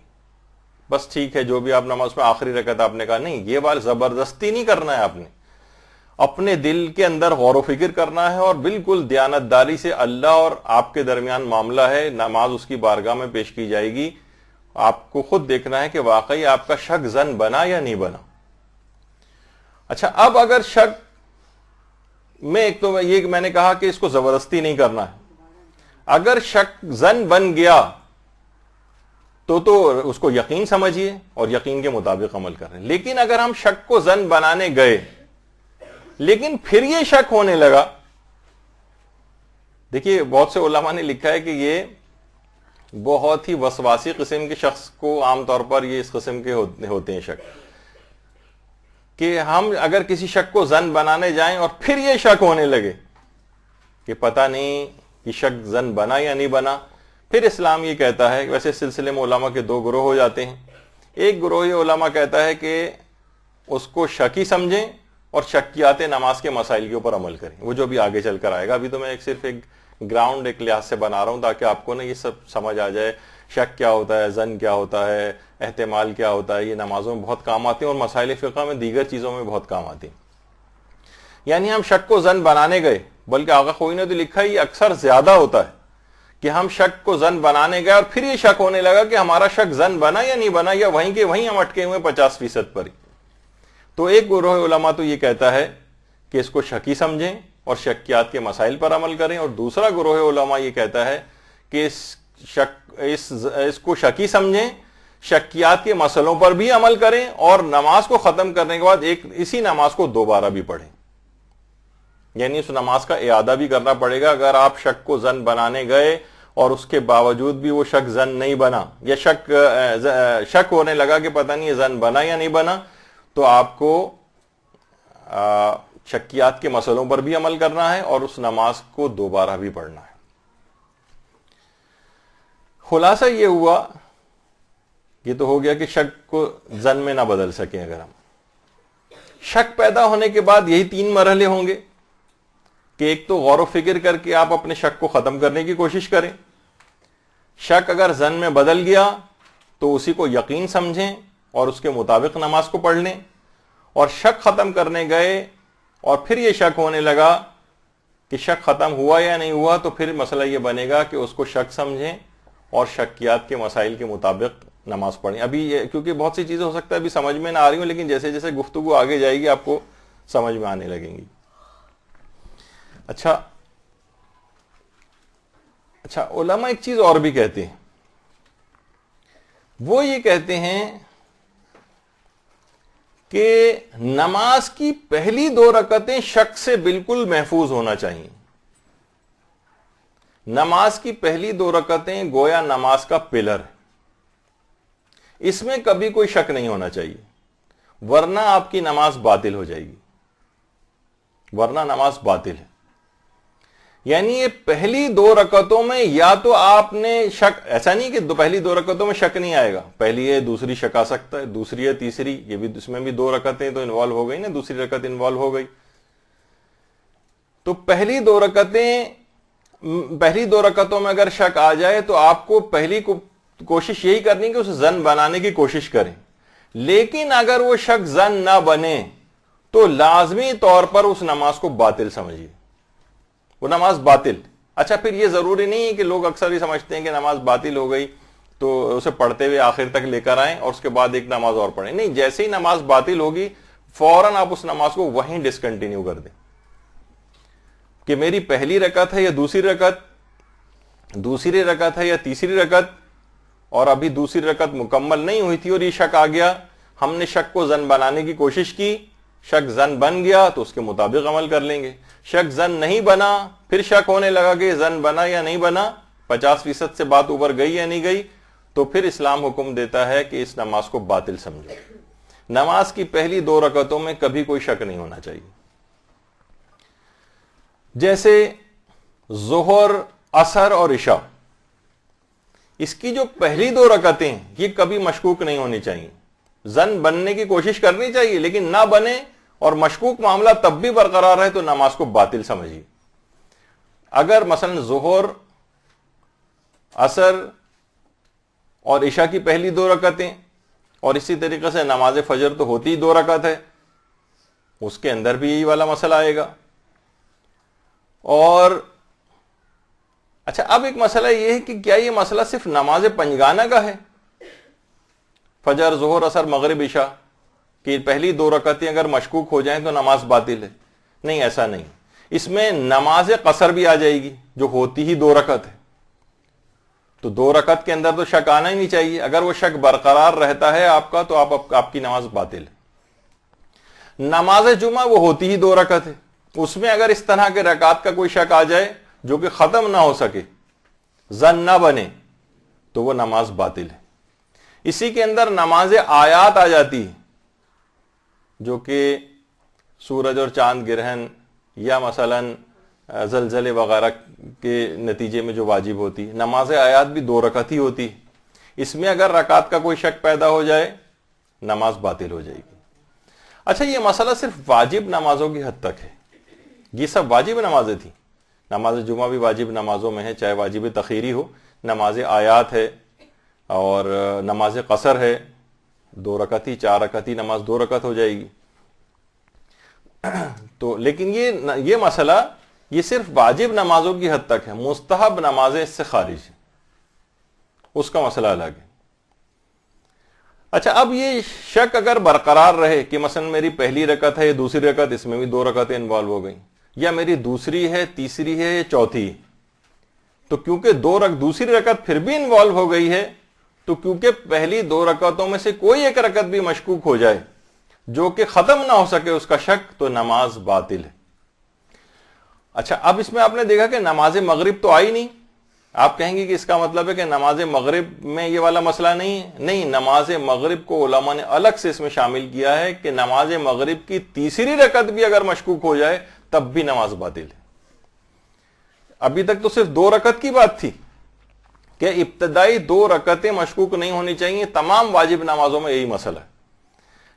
بس ٹھیک ہے جو بھی آپ نماز میں آخری رکعت، آپ نے کہا نہیں، یہ بات زبردستی نہیں کرنا ہے، آپ نے اپنے دل کے اندر غور و فکر کرنا ہے اور بالکل دیانتداری سے اللہ اور آپ کے درمیان معاملہ ہے، نماز اس کی بارگاہ میں پیش کی جائے گی، آپ کو خود دیکھنا ہے کہ واقعی آپ کا شک ظن بنا یا نہیں بنا۔ اچھا، اب اگر شک میں ایک تو یہ میں نے کہا کہ اس کو زبردستی نہیں کرنا ہے، اگر شک ظن بن گیا تو اس کو یقین سمجھیے اور یقین کے مطابق عمل کریں، لیکن اگر ہم شک کو ظن بنانے گئے لیکن پھر یہ شک ہونے لگا، دیکھیے بہت سے علماء نے لکھا ہے کہ یہ بہت ہی وسواسی قسم کے شخص کو عام طور پر یہ اس قسم کے ہوتے ہیں شک، کہ ہم اگر کسی شک کو ظن بنانے جائیں اور پھر یہ شک ہونے لگے کہ پتہ نہیں یہ شک ظن بنا یا نہیں بنا، پھر اسلام یہ کہتا ہے، ویسے اس سلسلے میں علماء کے دو گروہ ہو جاتے ہیں، ایک گروہ علماء کہتا ہے کہ اس کو شکی سمجھیں اور شکیات نماز کے مسائل کے اوپر عمل کریں، وہ جو بھی آگے چل کر آئے گا، ابھی تو میں صرف ایک گراؤنڈ ایک لحاظ سے بنا رہا ہوں تاکہ آپ کو نا یہ سب سمجھ آ جائے، شک کیا ہوتا ہے، ظن کیا ہوتا ہے، احتمال کیا ہوتا ہے، یہ نمازوں میں بہت کام آتے ہیں اور مسائل فقہ میں دیگر چیزوں میں بہت کام آتی ہیں۔ یعنی ہم شک کو ظن بنانے گئے، بلکہ آقا خوئی نے تو لکھا ہے یہ اکثر زیادہ ہوتا ہے کہ ہم شک کو ظن بنانے گئے اور پھر یہ شک ہونے لگا کہ ہمارا شک ظن بنا یا نہیں بنا، یا وہیں کے وہیں ہم اٹکے ہوئے 50% پر ہی۔ تو ایک گروہ علماء تو یہ کہتا ہے کہ اس کو شکی سمجھیں اور شکیات کے مسائل پر عمل کریں، اور دوسرا گروہ علماء یہ کہتا ہے کہ اس کو شکی سمجھیں، شکیات کے مسئلوں پر بھی عمل کریں اور نماز کو ختم کرنے کے بعد اسی نماز کو دوبارہ بھی پڑھیں، یعنی اس نماز کا اعادہ بھی کرنا پڑے گا۔ اگر آپ شک کو ظن بنانے گئے اور اس کے باوجود بھی وہ شک ظن نہیں بنا، یا شک ہونے لگا کہ پتہ نہیں یہ ظن بنا یا نہیں بنا، تو آپ کو شکیات کے مسئلوں پر بھی عمل کرنا ہے اور اس نماز کو دوبارہ بھی پڑھنا ہے۔ خلاصہ یہ ہوا، یہ تو ہو گیا کہ شک کو ظن میں نہ بدل سکیں۔ اگر ہم شک پیدا ہونے کے بعد یہی 3 مرحلے ہوں گے کہ ایک تو غور و فکر کر کے آپ اپنے شک کو ختم کرنے کی کوشش کریں، شک اگر ظن میں بدل گیا تو اسی کو یقین سمجھیں اور اس کے مطابق نماز کو پڑھ لیں، اور شک ختم کرنے گئے اور پھر یہ شک ہونے لگا کہ شک ختم ہوا یا نہیں ہوا، تو پھر مسئلہ یہ بنے گا کہ اس کو شک سمجھیں اور شکیات کے مسائل کے مطابق نماز پڑھیں۔ ابھی کیونکہ بہت سی چیزیں ہو سکتا ہے ابھی سمجھ میں نہ آ رہی ہوں، لیکن جیسے جیسے گفتگو آگے جائے گی آپ کو سمجھ میں آنے لگیں گی۔ اچھا، علماء ایک چیز اور بھی کہتے ہیں، وہ یہ کہتے ہیں کہ نماز کی پہلی 2 رکعتیں شک سے بالکل محفوظ ہونا چاہیے۔ نماز کی پہلی 2 رکعتیں گویا نماز کا پلر ہے، اس میں کبھی کوئی شک نہیں ہونا چاہیے، ورنہ آپ کی نماز باطل ہو جائے گی، ورنہ نماز باطل ہے۔ یعنی یہ پہلی 2 رکعتوں میں یا تو آپ نے شک، ایسا نہیں کہ پہلی 2 رکعتوں میں شک نہیں آئے گا، پہلی ہے دوسری شک آ سکتا ہے، دوسری ہے تیسری، یہ بھی اس میں بھی 2 رکعتیں تو انوالو ہو گئی نا، دوسری رکعت انوالو ہو گئی۔ تو پہلی 2 رکعتوں میں اگر شک آ جائے تو آپ کو پہلی کوشش یہی کرنی کہ اسے ظن بنانے کی کوشش کریں، لیکن اگر وہ شک زن نہ بنے تو لازمی طور پر اس نماز کو باطل سمجھیے، وہ نماز باطل۔ اچھا پھر یہ ضروری نہیں ہے کہ لوگ اکثر ہی سمجھتے ہیں کہ نماز باطل ہو گئی تو اسے پڑھتے ہوئے آخر تک لے کر آئیں اور اس کے بعد ایک نماز اور پڑھیں، نہیں، جیسے ہی نماز باطل ہوگی فوراً آپ اس نماز کو وہیں ڈسکنٹینیو کر دیں کہ میری پہلی رکعت ہے یا دوسری رکعت ہے یا تیسری رکعت، اور ابھی دوسری رکعت مکمل نہیں ہوئی تھی اور یہ شک آ گیا، ہم نے شک کو زن بنانے کی کوشش کی، شک زن بن گیا تو اس کے مطابق عمل کر لیں گے، شک زن نہیں بنا، پھر شک ہونے لگا کہ زن بنا یا نہیں بنا، 50% سے بات اوپر گئی یا نہیں گئی، تو پھر اسلام حکم دیتا ہے کہ اس نماز کو باطل سمجھو۔ نماز کی پہلی 2 رکعتوں میں کبھی کوئی شک نہیں ہونا چاہیے۔ جیسے ظہر، عصر اور عشاء، اس کی جو پہلی 2 رکعتیں یہ کبھی مشکوک نہیں ہونی چاہیے، زن بننے کی کوشش کرنی چاہیے لیکن نہ بنے اور مشکوک معاملہ تب بھی برقرار ہے تو نماز کو باطل سمجھیے۔ اگر مثلا ظہر، عصر اور عشاء کی پہلی 2 رکعتیں اور اسی طریقے سے نماز فجر تو ہوتی ہی 2 رکعت ہے، اس کے اندر بھی یہی والا مسئلہ آئے گا۔ اور اچھا اب ایک مسئلہ یہ ہے کہ کیا یہ مسئلہ صرف نماز پنجگانہ کا ہے، فجر، ظہر، عصر، مغرب، عشاء کی پہلی 2 رکعتیں اگر مشکوک ہو جائیں تو نماز باطل ہے؟ نہیں، ایسا نہیں، اس میں نماز قصر بھی آ جائے گی جو ہوتی ہی 2 رکعت ہے، تو 2 رکعت کے اندر تو شک آنا ہی نہیں چاہیے، اگر وہ شک برقرار رہتا ہے آپ کا تو آپ کی نماز باطل ہے۔ نماز جمعہ وہ ہوتی ہی 2 رکعت ہے، اس میں اگر اس طرح کے رکعت کا کوئی شک آ جائے جو کہ ختم نہ ہو سکے، زن نہ بنے، تو وہ نماز باطل ہے۔ اسی کے اندر نماز آیات آ جاتی ہے جو کہ سورج اور چاند گرہن یا مثلا زلزلے وغیرہ کے نتیجے میں جو واجب ہوتی ہے، نماز آیات بھی 2 رکعت ہی ہوتی ہے، اس میں اگر رکعت کا کوئی شک پیدا ہو جائے نماز باطل ہو جائے گی۔ اچھا یہ مسئلہ صرف واجب نمازوں کی حد تک ہے، یہ سب واجب نمازیں تھیں، نماز جمعہ بھی واجب نمازوں میں ہے، چاہے واجب تخیری ہو، نماز آیات ہے اور نماز قصر ہے، 2 رکعت ہی، 4 رکعت ہی نماز 2 رکعت ہو جائے گی۔ تو لیکن یہ مسئلہ یہ صرف واجب نمازوں کی حد تک ہے، مستحب نمازیں اس سے خارج ہیں، اس کا مسئلہ الگ ہے۔ اچھا اب یہ شک اگر برقرار رہے کہ مثلا میری پہلی رکعت ہے یا دوسری رکعت، اس میں بھی 2 رکعتیں انوالو ہو گئیں، یا میری دوسری ہے، تیسری ہے یا چوتھی، تو کیونکہ دوسری رکعت پھر بھی انوالو ہو گئی ہے، تو کیونکہ پہلی 2 رکعتوں میں سے کوئی ایک رکعت بھی مشکوک ہو جائے جو کہ ختم نہ ہو سکے اس کا شک، تو نماز باطل ہے۔ اچھا اب اس میں آپ نے دیکھا کہ نماز مغرب تو آئی نہیں، آپ کہیں گے کہ اس کا مطلب ہے کہ نماز مغرب میں یہ والا مسئلہ نہیں ہے، نہیں، نماز مغرب کو علماء نے الگ سے اس میں شامل کیا ہے کہ نماز مغرب کی تیسری رکعت بھی اگر مشکوک ہو جائے تب بھی نماز باطل ہے۔ ابھی تک تو صرف 2 رکعت کی بات تھی کہ ابتدائی 2 رکعتیں مشکوک نہیں ہونی چاہیے، تمام واجب نمازوں میں یہی مسئلہ ہے،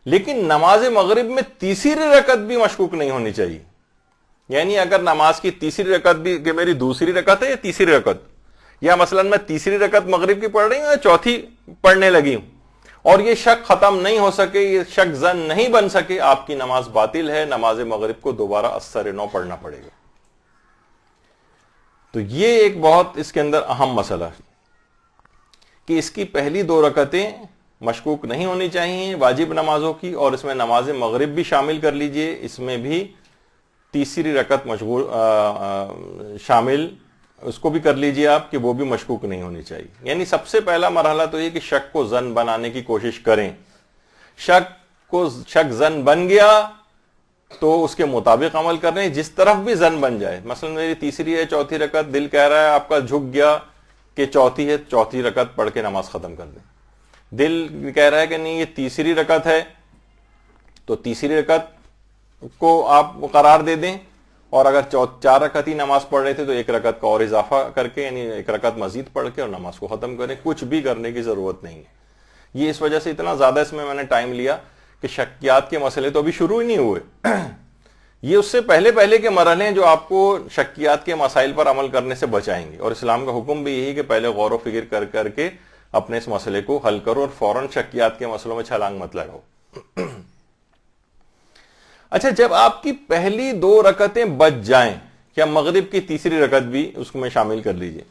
لیکن نماز مغرب میں تیسری رکعت بھی مشکوک نہیں ہونی چاہیے، یعنی اگر نماز کی تیسری رکعت بھی کہ میری دوسری رکعت ہے یا تیسری رکعت، یا مثلا میں تیسری رکعت مغرب کی پڑھ رہی ہوں یا چوتھی پڑھنے لگی ہوں اور یہ شک ختم نہیں ہو سکے، یہ شک زن نہیں بن سکے، آپ کی نماز باطل ہے، نماز مغرب کو دوبارہ اثر نو پڑھنا پڑے گا۔ تو یہ ایک بہت اس کے اندر اہم مسئلہ ہے کہ اس کی پہلی 2 رکعتیں مشکوک نہیں ہونی چاہیے واجب نمازوں کی، اور اس میں نماز مغرب بھی شامل کر لیجئے، اس میں بھی تیسری رکعت شامل اس کو بھی کر لیجئے آپ کہ وہ بھی مشکوک نہیں ہونی چاہیے۔ یعنی سب سے پہلا مرحلہ تو یہ کہ شک کو زن بنانے کی کوشش کریں، شک زن بن گیا تو اس کے مطابق عمل کر رہے ہیں، جس طرف بھی زن بن جائے، مثلا میری تیسری ہے، چوتھی رکعت، دل کہہ رہا ہے آپ کا جھک گیا کہ چوتھی ہے، چوتھی رکعت پڑھ کے نماز ختم کر دیں، دل کہہ رہا ہے کہ نہیں یہ تیسری رکعت ہے تو تیسری رکعت کو آپ قرار دے دیں، اور اگر 4 رکعت ہی نماز پڑھ رہے تھے تو 1 رکعت کا اور اضافہ کر کے، یعنی 1 رکعت مزید پڑھ کے اور نماز کو ختم کریں، کچھ بھی کرنے کی ضرورت نہیں ہے۔ یہ اس وجہ سے اتنا زیادہ اس میں نے ٹائم لیا کہ شکیات کے مسئلے تو ابھی شروع ہی نہیں ہوئے، یہ اس سے پہلے کے مرحلے ہیں جو آپ کو شکیات کے مسائل پر عمل کرنے سے بچائیں گے، اور اسلام کا حکم بھی یہی کہ پہلے غور و فکر کر کے اپنے اس مسئلے کو حل کرو اور فوراً شکیات کے مسئلوں میں چھلانگ مت لگاؤ. اچھا، جب آپ کی پہلی 2 رکعتیں بچ جائیں، یا مغرب کی تیسری رکعت بھی اس کو میں شامل کر لیجئے،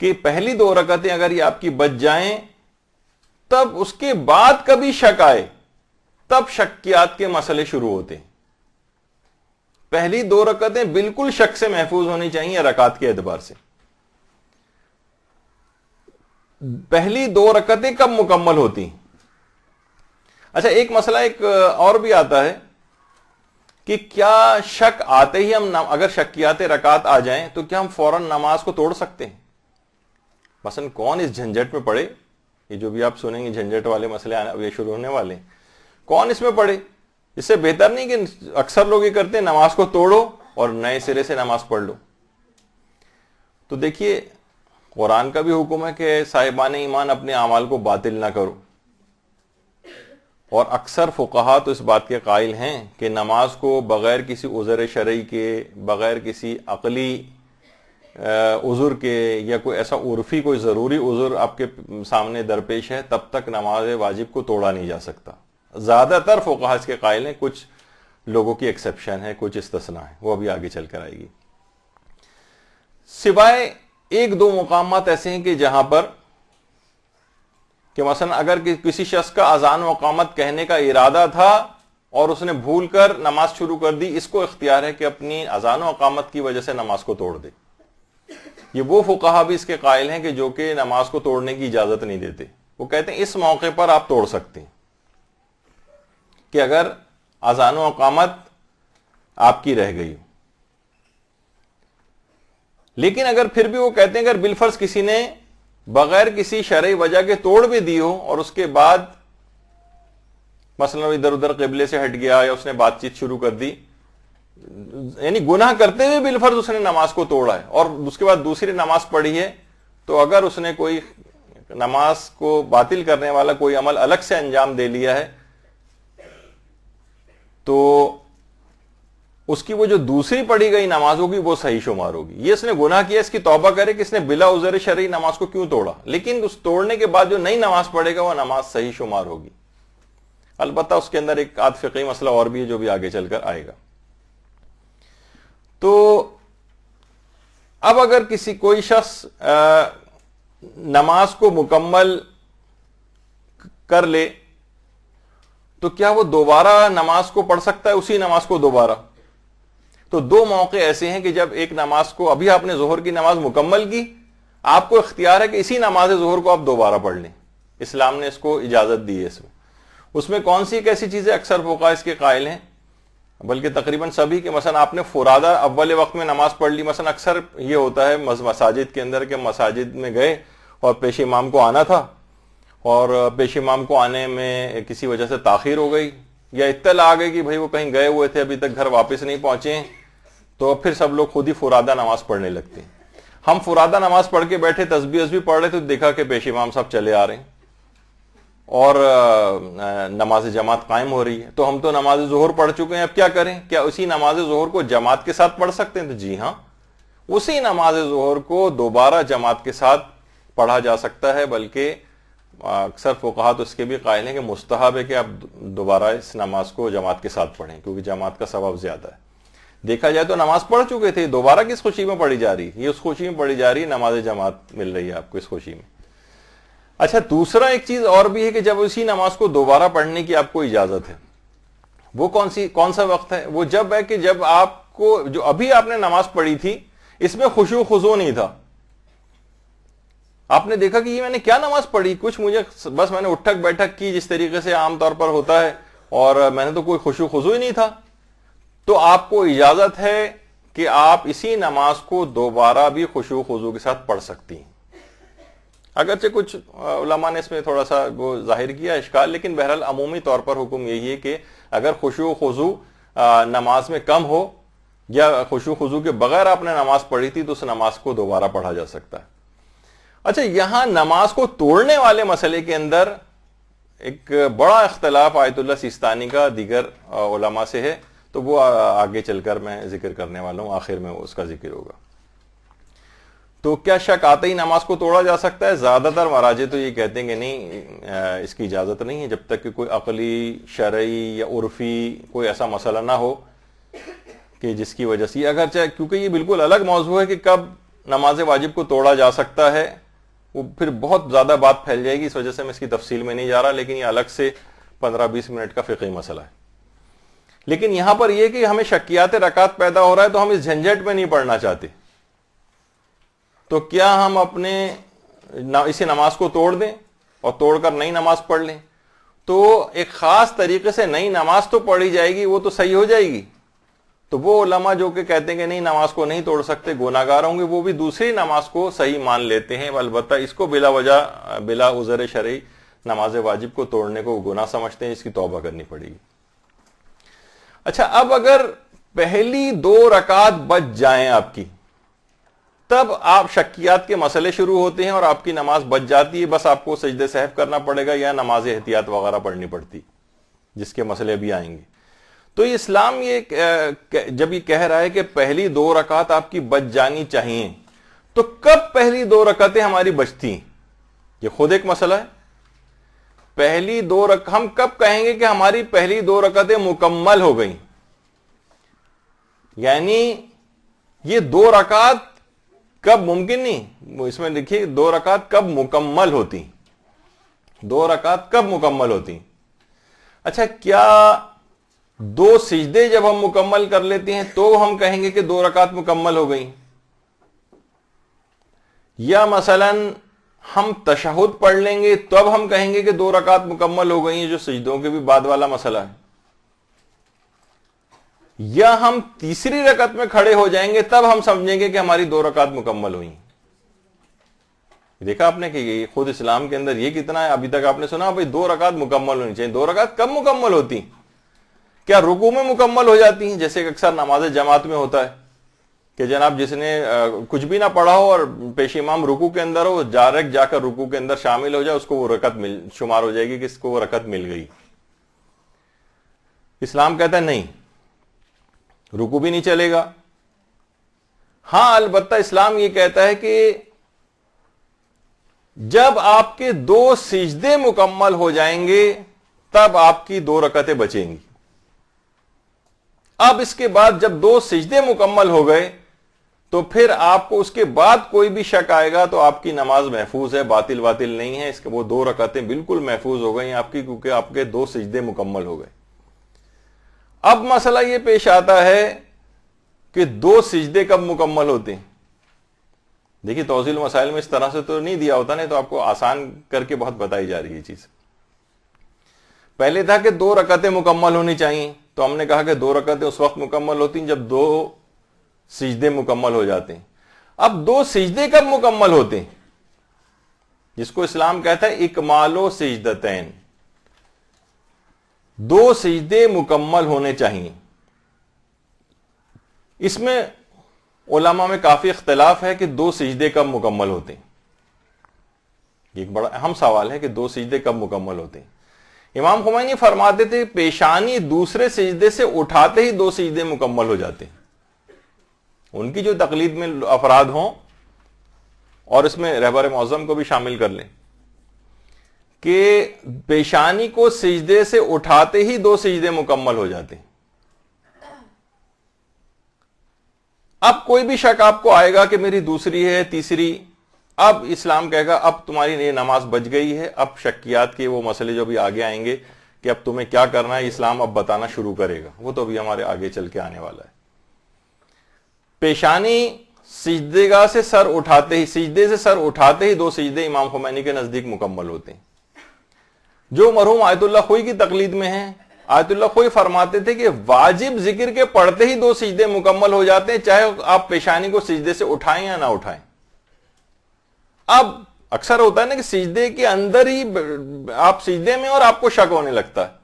کہ پہلی 2 رکعتیں اگر یہ آپ کی بچ جائیں، تب اس کے بعد کبھی شک آئے، تب شکیات کے مسئلے شروع ہوتے ہیں. پہلی 2 رکعتیں بالکل شک سے محفوظ ہونی چاہیے رکعت کے اعتبار سے. پہلی 2 رکعتیں کب مکمل ہوتی؟ اچھا، ایک مسئلہ ایک اور بھی آتا ہے کہ کیا شک آتے ہی ہم اگر شکیات رکعت آ جائیں تو کیا ہم فوراً نماز کو توڑ سکتے ہیں؟ مثلا کون اس جھنجٹ میں پڑے؟ یہ جو بھی آپ سنیں گے جھنجٹ والے مسئلے اب یہ شروع ہونے والے ہیں، کون اس میں پڑے؟ اس سے بہتر نہیں کہ اکثر لوگ یہ کرتے ہیں نماز کو توڑو اور نئے سرے سے نماز پڑھ لو. تو دیکھیے، قرآن کا بھی حکم ہے کہ صاحبان ایمان اپنے اعمال کو باطل نہ کرو، اور اکثر فقہا تو اس بات کے قائل ہیں کہ نماز کو بغیر کسی عذر شرعی کے، بغیر کسی عقلی عذر کے، یا کوئی ایسا عرفی کوئی ضروری عذر آپ کے سامنے درپیش ہے، تب تک نماز واجب کو توڑا نہیں جا سکتا. زیادہ تر فقہا اس کے قائل ہیں، کچھ لوگوں کی ایکسیپشن ہے، کچھ استثناء ہے، وہ ابھی آگے چل کر آئے گی. سوائے 1-2 مقامات ایسے ہیں کہ جہاں پر کہ مثلا اگر کسی شخص کا اذان و اقامت کہنے کا ارادہ تھا اور اس نے بھول کر نماز شروع کر دی، اس کو اختیار ہے کہ اپنی اذان و اقامت کی وجہ سے نماز کو توڑ دے. یہ وہ فقہا بھی اس کے قائل ہیں کہ جو کہ نماز کو توڑنے کی اجازت نہیں دیتے. وہ کہتے ہیں اس موقع پر آپ توڑ سکتے ہیں کہ اگر اذان و اقامت آپ کی رہ گئی. لیکن اگر پھر بھی وہ کہتے ہیں اگر بالفرض کسی نے بغیر کسی شرعی وجہ کے توڑ بھی دی ہو اور اس کے بعد مثلا ادھر ادھر قبلے سے ہٹ گیا یا اس نے بات چیت شروع کر دی، یعنی گناہ کرتے ہوئے بالفرض اس نے نماز کو توڑا ہے اور اس کے بعد دوسری نماز پڑھی ہے، تو اگر اس نے کوئی نماز کو باطل کرنے والا کوئی عمل الگ سے انجام دے لیا ہے تو اس کی وہ جو دوسری پڑھی گئی نماز ہوگی وہ صحیح شمار ہوگی. یہ اس نے گناہ کیا، اس کی توبہ کرے کہ اس نے بلا عذر شرعی نماز کو کیوں توڑا، لیکن اس توڑنے کے بعد جو نئی نماز پڑھے گا وہ نماز صحیح شمار ہوگی. البتہ اس کے اندر ایک آدھ فقہی مسئلہ اور بھی ہے جو بھی آگے چل کر آئے گا. تو اب اگر کوئی شخص نماز کو مکمل کر لے تو کیا وہ دوبارہ نماز کو پڑھ سکتا ہے، اسی نماز کو دوبارہ؟ تو 2 موقع ایسے ہیں کہ جب ایک نماز کو ابھی آپ نے ظہر کی نماز مکمل کی، آپ کو اختیار ہے کہ اسی نماز ظہر کو آپ دوبارہ پڑھ لیں. اسلام نے اس کو اجازت دی ہے. اس میں کون سی کیسی چیزیں اکثر فقہا اس کے قائل ہیں، بلکہ تقریباً سبھی، کہ مثلا آپ نے فرادہ اول وقت میں نماز پڑھ لی. مثلا اکثر یہ ہوتا ہے مساجد کے اندر کہ مساجد میں گئے اور پیش امام کو آنا تھا اور پیش امام کو آنے میں کسی وجہ سے تاخیر ہو گئی یا اطلاع آ گئی کہ بھائی وہ کہیں گئے ہوئے تھے ابھی تک گھر واپس نہیں پہنچے ہیں، تو پھر سب لوگ خود ہی فرادہ نماز پڑھنے لگتے ہیں. ہم فرادہ نماز پڑھ کے بیٹھے تسبیح وسبیح پڑھ رہے تو دیکھا کہ پیش امام صاحب چلے آ رہے ہیں اور نماز جماعت قائم ہو رہی ہے. تو ہم تو نماز ظہر پڑھ چکے ہیں، اب کیا کریں؟ کیا اسی نماز ظہر کو جماعت کے ساتھ پڑھ سکتے ہیں؟ تو جی ہاں، اسی نماز ظہر کو دوبارہ جماعت کے ساتھ پڑھا جا سکتا ہے. بلکہ اکثر فقہا تو اس کے بھی قائل ہیں کہ مستحب ہے کہ آپ دوبارہ اس نماز کو جماعت کے ساتھ پڑھیں، کیونکہ جماعت کا ثواب زیادہ ہے. دیکھا جائے تو نماز پڑھ چکے تھے، دوبارہ کس خوشی میں پڑھی جا رہی ہے؟ یہ اس خوشی میں پڑھی جا رہی ہے، نماز جماعت مل رہی ہے آپ کو اس خوشی میں. اچھا، دوسرا ایک چیز اور بھی ہے کہ جب اسی نماز کو دوبارہ پڑھنے کی آپ کو اجازت ہے، وہ کون سا وقت ہے؟ وہ جب ہے کہ جب آپ کو جو ابھی آپ نے نماز پڑھی تھی اس میں خشوع خضوع نہیں تھا. آپ نے دیکھا کہ یہ میں نے کیا نماز پڑھی، کچھ مجھے بس میں نے اٹھک بیٹھک کی جس طریقے سے عام طور پر ہوتا ہے اور میں نے تو کوئی خشوع خضوع ہی نہیں تھا. تو آپ کو اجازت ہے کہ آپ اسی نماز کو دوبارہ بھی خشوع خضوع کے ساتھ پڑھ سکتی ہیں. اگرچہ کچھ علماء نے اس میں تھوڑا سا وہ ظاہر کیا اشکال، لیکن بہرحال عمومی طور پر حکم یہی ہے کہ اگر خشوع خضوع نماز میں کم ہو یا خشوع خضوع کے بغیر آپ نے نماز پڑھی تھی تو اس نماز کو دوبارہ پڑھا جا سکتا ہے. اچھا، یہاں نماز کو توڑنے والے مسئلے کے اندر ایک بڑا اختلاف آیت اللہ سیستانی کا دیگر علماء سے ہے، تو وہ آگے چل کر میں ذکر کرنے والا ہوں، آخر میں اس کا ذکر ہوگا. تو کیا شک آتے ہی نماز کو توڑا جا سکتا ہے؟ زیادہ تر مراجع تو یہ کہتے ہیں کہ نہیں، اس کی اجازت نہیں ہے جب تک کہ کوئی عقلی، شرعی یا عرفی کوئی ایسا مسئلہ نہ ہو کہ جس کی وجہ سے، اگرچہ کیونکہ یہ بالکل الگ موضوع ہے کہ کب نماز واجب کو توڑا جا سکتا ہے، وہ پھر بہت زیادہ بات پھیل جائے گی، اس وجہ سے میں اس کی تفصیل میں نہیں جا رہا، لیکن یہ الگ سے 15-20 منٹ کا فقہی مسئلہ ہے۔ لیکن یہاں پر یہ کہ ہمیں شکیات رکعت پیدا ہو رہا ہے تو ہم اس جھنجٹ میں نہیں پڑھنا چاہتے، تو کیا ہم اپنے اسی نماز کو توڑ دیں اور توڑ کر نئی نماز پڑھ لیں؟ تو ایک خاص طریقے سے نئی نماز تو پڑھی جائے گی، وہ تو صحیح ہو جائے گی۔ تو وہ علماء جو کہ کہتے ہیں کہ نہیں نماز کو نہیں توڑ سکتے، گناہگار ہوں گے، وہ بھی دوسری نماز کو صحیح مان لیتے ہیں، البتہ اس کو بلا وجہ، بلا عذر شرعی نماز واجب کو توڑنے کو گناہ سمجھتے ہیں، اس کی توبہ کرنی پڑے گی۔ اچھا، اب اگر پہلی 2 رکعت بچ جائیں آپ کی، تب آپ شکیات کے مسئلے شروع ہوتے ہیں اور آپ کی نماز بچ جاتی ہے، بس آپ کو سجدے سہو کرنا پڑے گا یا نماز احتیاط وغیرہ پڑھنی پڑتی، جس کے مسئلے بھی آئیں گے۔ تو اسلام جب یہ کہہ رہا ہے کہ پہلی 2 رکعت آپ کی بچ جانی چاہیے، تو کب پہلی 2 رکعتیں ہماری بچتی ہیں؟ یہ خود ایک مسئلہ ہے۔ پہلی 2 رکعت ہم کب کہیں گے کہ ہماری پہلی 2 رکعتیں مکمل ہو گئیں؟ یعنی یہ 2 رکعت کب ممکن نہیں، اس میں دیکھیے 2 رکعت کب مکمل ہوتی، 2 رکعت کب مکمل ہوتی؟ اچھا، کیا 2 سجدے جب ہم مکمل کر لیتے ہیں تو ہم کہیں گے کہ 2 رکعت مکمل ہو گئیں؟ یا مثلا ہم تشہد پڑھ لیں گے تب ہم کہیں گے کہ 2 رکعت مکمل ہو گئی ہیں، جو سجدوں کے بھی بعد والا مسئلہ ہے؟ یا ہم تیسری رکعت میں کھڑے ہو جائیں گے تب ہم سمجھیں گے کہ ہماری 2 رکعت مکمل ہوئی؟ دیکھا آپ نے کہ یہ خود اسلام کے اندر یہ کتنا ہے۔ ابھی تک آپ نے سنا بھائی 2 رکعت مکمل ہونی چاہیے، 2 رکعت کب مکمل ہوتی؟ کیا رکوع میں مکمل ہو جاتی ہیں، جیسے کہ اکثر نماز جماعت میں ہوتا ہے کہ جناب جس نے کچھ بھی نہ پڑھا ہو اور پیش امام رکوع کے اندر ہو، ڈائریکٹ جا کر رکوع کے اندر شامل ہو جائے، اس کو وہ رکعت شمار ہو جائے گی کہ اس کو وہ رکعت مل گئی؟ اسلام کہتا ہے نہیں، رکوع بھی نہیں چلے گا۔ ہاں، البتہ اسلام یہ کہتا ہے کہ جب آپ کے 2 سجدے مکمل ہو جائیں گے تب آپ کی 2 رکعتیں بچیں گی۔ اب اس کے بعد جب 2 سجدے مکمل ہو گئے تو پھر آپ کو اس کے بعد کوئی بھی شک آئے گا تو آپ کی نماز محفوظ ہے، باطل نہیں ہے، اس کے وہ 2 رکعتیں بالکل محفوظ ہو گئی آپ کی، کیونکہ آپ کے 2 سجدے مکمل ہو گئے۔ اب مسئلہ یہ پیش آتا ہے کہ 2 سجدے کب مکمل ہوتے ہیں؟ دیکھیے توضیح المسائل میں اس طرح سے تو نہیں دیا ہوتا، نہیں تو آپ کو آسان کر کے بہت بتائی جا رہی ہے چیز۔ پہلے تھا کہ 2 رکعتیں مکمل ہونی چاہیے، تو ہم نے کہا کہ 2 رکعتیں اس وقت مکمل ہوتی ہیں جب 2 سجدے مکمل ہو جاتے ہیں۔ اب 2 سجدے کب مکمل ہوتے ہیں؟ جس کو اسلام کہتا ہے اکمال و سجدتین، 2 سجدے مکمل ہونے چاہیے۔ اس میں علماء میں کافی اختلاف ہے کہ 2 سجدے کب مکمل ہوتے ہیں۔ یہ ایک بڑا اہم سوال ہے کہ 2 سجدے کب مکمل ہوتے ہیں۔ امام خمینی فرماتے تھے پیشانی دوسرے سجدے سے اٹھاتے ہی 2 سجدے مکمل ہو جاتے ہیں۔ ان کی جو تقلید میں افراد ہوں، اور اس میں رہبر معظم کو بھی شامل کر لیں، کہ پیشانی کو سجدے سے اٹھاتے ہی 2 سجدے مکمل ہو جاتے ہیں۔ اب کوئی بھی شک آپ کو آئے گا کہ میری دوسری ہے، تیسری، اب اسلام کہے گا اب تمہاری یہ نماز بچ گئی ہے۔ اب شکیات کے وہ مسئلے جو بھی آگے آئیں گے کہ اب تمہیں کیا کرنا ہے، اسلام اب بتانا شروع کرے گا، وہ تو بھی ہمارے آگے چل کے آنے والا ہے۔ پیشانی سجدے گاہ سے سر اٹھاتے ہی، سجدے سے سر اٹھاتے ہی 2 سجدے امام خمینی کے نزدیک مکمل ہوتے ہیں۔ جو مرحوم آیت اللہ خوئی کی تقلید میں ہیں، آیت اللہ خوئی فرماتے تھے کہ واجب ذکر کے پڑھتے ہی 2 سجدے مکمل ہو جاتے ہیں، چاہے آپ پیشانی کو سجدے سے اٹھائیں یا نہ اٹھائیں۔ اب اکثر ہوتا ہے نا کہ سجدے کے اندر ہی آپ سجدے میں اور آپ کو شک ہونے لگتا ہے،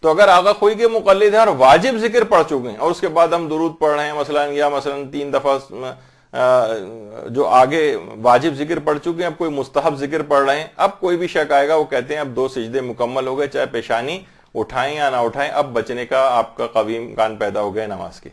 تو اگر آقا خوئی کے مقلد ہیں اور واجب ذکر پڑھ چکے ہیں اور اس کے بعد ہم درود پڑھ رہے ہیں مثلا، یا مثلا 3 دفعہ جو آگے واجب ذکر پڑھ چکے ہیں، اب کوئی مستحب ذکر پڑھ رہے ہیں، اب کوئی بھی شک آئے گا، وہ کہتے ہیں اب 2 سجدے مکمل ہو گئے، چاہے پیشانی اٹھائیں یا نہ اٹھائیں، اب بچنے کا آپ کا قوی امکان پیدا ہو گیا نماز کے۔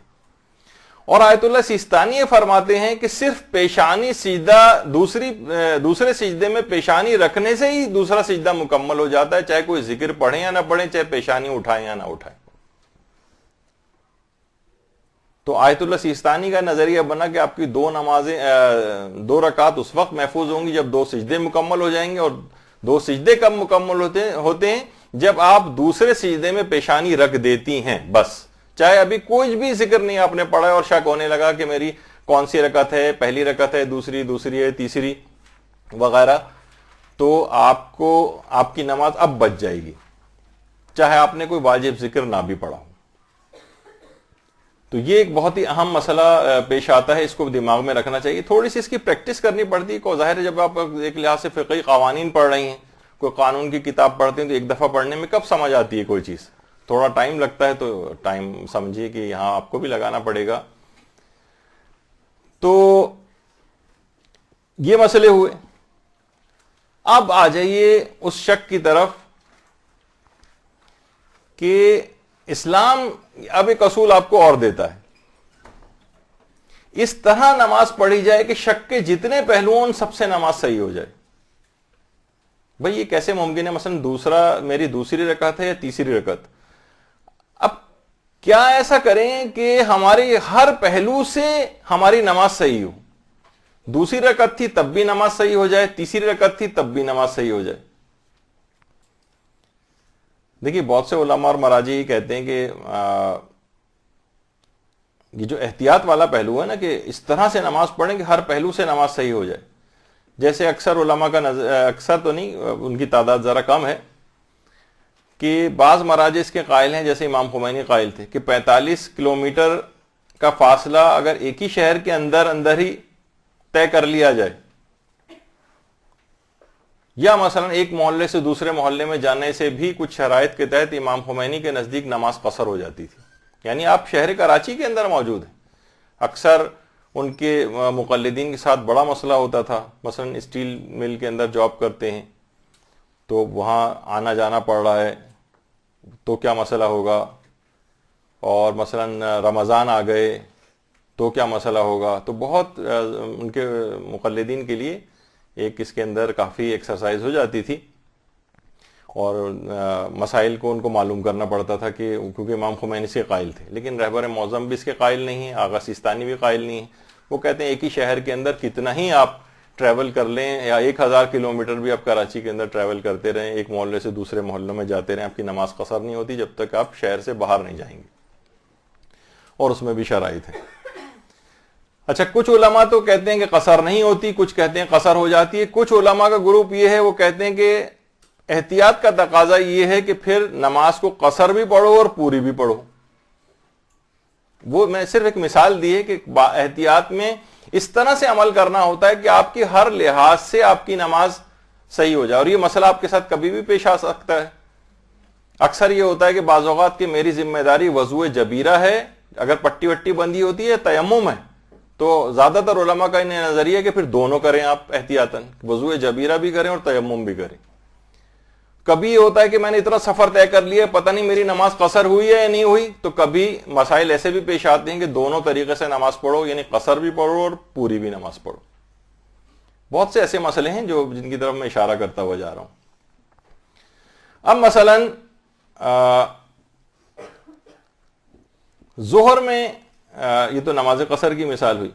اور آیت اللہ سیستانی یہ فرماتے ہیں کہ صرف پیشانی سجدہ دوسرے سجدے میں پیشانی رکھنے سے ہی دوسرا سجدہ مکمل ہو جاتا ہے، چاہے کوئی ذکر پڑھیں یا نہ پڑھیں، چاہے پیشانی اٹھائیں یا نہ اٹھائیں۔ تو آیت اللہ سیستانی کا نظریہ بنا کہ آپ کی دو رکعت اس وقت محفوظ ہوں گی جب 2 سجدے مکمل ہو جائیں گے، اور 2 سجدے کب مکمل ہوتے ہیں جب آپ دوسرے سجدے میں پیشانی رکھ دیتی ہیں، بس چاہے ابھی کوئی بھی ذکر نہیں آپ نے پڑھا ہے اور شک ہونے لگا کہ میری کون سی رکعت ہے، پہلی رکعت ہے، دوسری ہے، تیسری وغیرہ، تو آپ کی نماز اب بچ جائے گی، چاہے آپ نے کوئی واجب ذکر نہ بھی پڑھا ہو۔ تو یہ ایک بہت ہی اہم مسئلہ پیش آتا ہے، اس کو دماغ میں رکھنا چاہیے، تھوڑی سی اس کی پریکٹس کرنی پڑتی ہے۔ کو ظاہر ہے جب آپ ایک لحاظ سے فقہی قوانین پڑھ رہی ہیں، کوئی قانون کی کتاب پڑھتے ہیں، تو ایک دفعہ پڑھنے میں کب سمجھ آتی ہے کوئی چیز، تھوڑا ٹائم لگتا ہے، تو ٹائم سمجھیے کہ یہاں آپ کو بھی لگانا پڑے گا۔ تو یہ مسئلے ہوئے، اب آ جائیے اس شک کی طرف کہ اسلام اب ایک اصول آپ کو اور دیتا ہے، اس طرح نماز پڑھی جائے کہ شک کے جتنے پہلوؤں ان سب سے نماز صحیح ہو جائے۔ بھئی یہ کیسے ممکن ہے؟ مثلا میری دوسری رکعت ہے یا تیسری رکعت، اب کیا ایسا کریں کہ ہماری ہر پہلو سے ہماری نماز صحیح ہو؟ دوسری رکعت تھی تب بھی نماز صحیح ہو جائے، تیسری رکعت تھی تب بھی نماز صحیح ہو جائے۔ دیکھیے بہت سے علماء اور مراجع یہ کہتے ہیں کہ یہ جو احتیاط والا پہلو ہے نا، کہ اس طرح سے نماز پڑھیں کہ ہر پہلو سے نماز صحیح ہو جائے، جیسے اکثر علماء کا اکثر تو نہیں، ان کی تعداد ذرا کم ہے، کہ بعض مراجع اس کے قائل ہیں، جیسے امام خمینی قائل تھے کہ 45 کلومیٹر کا فاصلہ اگر ایک ہی شہر کے اندر ہی طے کر لیا جائے، یا مثلا ایک محلے سے دوسرے محلے میں جانے سے بھی کچھ شرائط کے تحت امام خمینی کے نزدیک نماز قصر ہو جاتی تھی۔ یعنی آپ شہر کراچی کے اندر موجود ہیں، اکثر ان کے مقلدین کے ساتھ بڑا مسئلہ ہوتا تھا، مثلا اسٹیل مل کے اندر جاب کرتے ہیں تو وہاں آنا جانا پڑ رہا ہے، تو کیا مسئلہ ہوگا؟ اور مثلا رمضان آ گئے تو کیا مسئلہ ہوگا؟ تو بہت ان کے مقلدین کے لیے ایک اس کے اندر کافی ایکسرسائز ہو جاتی تھی، اور مسائل کو ان کو معلوم کرنا پڑتا تھا، کہ کیونکہ امام خمینی سے قائل تھے، لیکن رہبر معظم بھی اس کے قائل نہیں ہیں، آغا سیستانی بھی قائل نہیں ہیں۔ وہ کہتے ہیں ایک ہی شہر کے اندر کتنا ہی آپ ٹریول کر لیں، یا 1000 کلومیٹر بھی آپ کراچی کے اندر ٹریول کرتے رہیں، ایک محلے سے دوسرے محلوں میں جاتے رہیں، آپ کی نماز قصر نہیں ہوتی جب تک آپ شہر سے باہر نہیں جائیں گے، اور اس میں بھی شرائط ہے۔ اچھا، کچھ علماء تو کہتے ہیں کہ قصر نہیں ہوتی، کچھ کہتے ہیں قصر ہو جاتی ہے۔ کچھ علماء کا گروپ یہ ہے، وہ کہتے ہیں کہ احتیاط کا تقاضا یہ ہے کہ پھر نماز کو قصر بھی پڑھو اور پوری بھی پڑھو۔ وہ میں صرف ایک مثال دی ہے کہ احتیاط میں اس طرح سے عمل کرنا ہوتا ہے کہ آپ کی ہر لحاظ سے آپ کی نماز صحیح ہو جائے، اور یہ مسئلہ آپ کے ساتھ کبھی بھی پیش آ سکتا ہے۔ اکثر یہ ہوتا ہے کہ بعض اوقات کہ میری ذمہ داری وضو جبیرہ ہے، اگر پٹی وٹی بندھی ہوتی ہے، تیمم ہے، تو زیادہ تر علماء کا انہیں نظریہ ہے کہ پھر دونوں کریں آپ احتیاطاً، وضو جبیرہ بھی کریں اور تیمم بھی کریں۔ کبھی یہ ہوتا ہے کہ میں نے اتنا سفر طے کر لیا، پتہ نہیں میری نماز قصر ہوئی ہے یا نہیں ہوئی، تو کبھی مسائل ایسے بھی پیش آتے ہیں کہ دونوں طریقے سے نماز پڑھو، یعنی قصر بھی پڑھو اور پوری بھی نماز پڑھو۔ بہت سے ایسے مسئلے ہیں جن کی طرف میں اشارہ کرتا ہوا جا رہا ہوں۔ اب مثلا ظہر میں، یہ تو نماز قصر کی مثال ہوئی،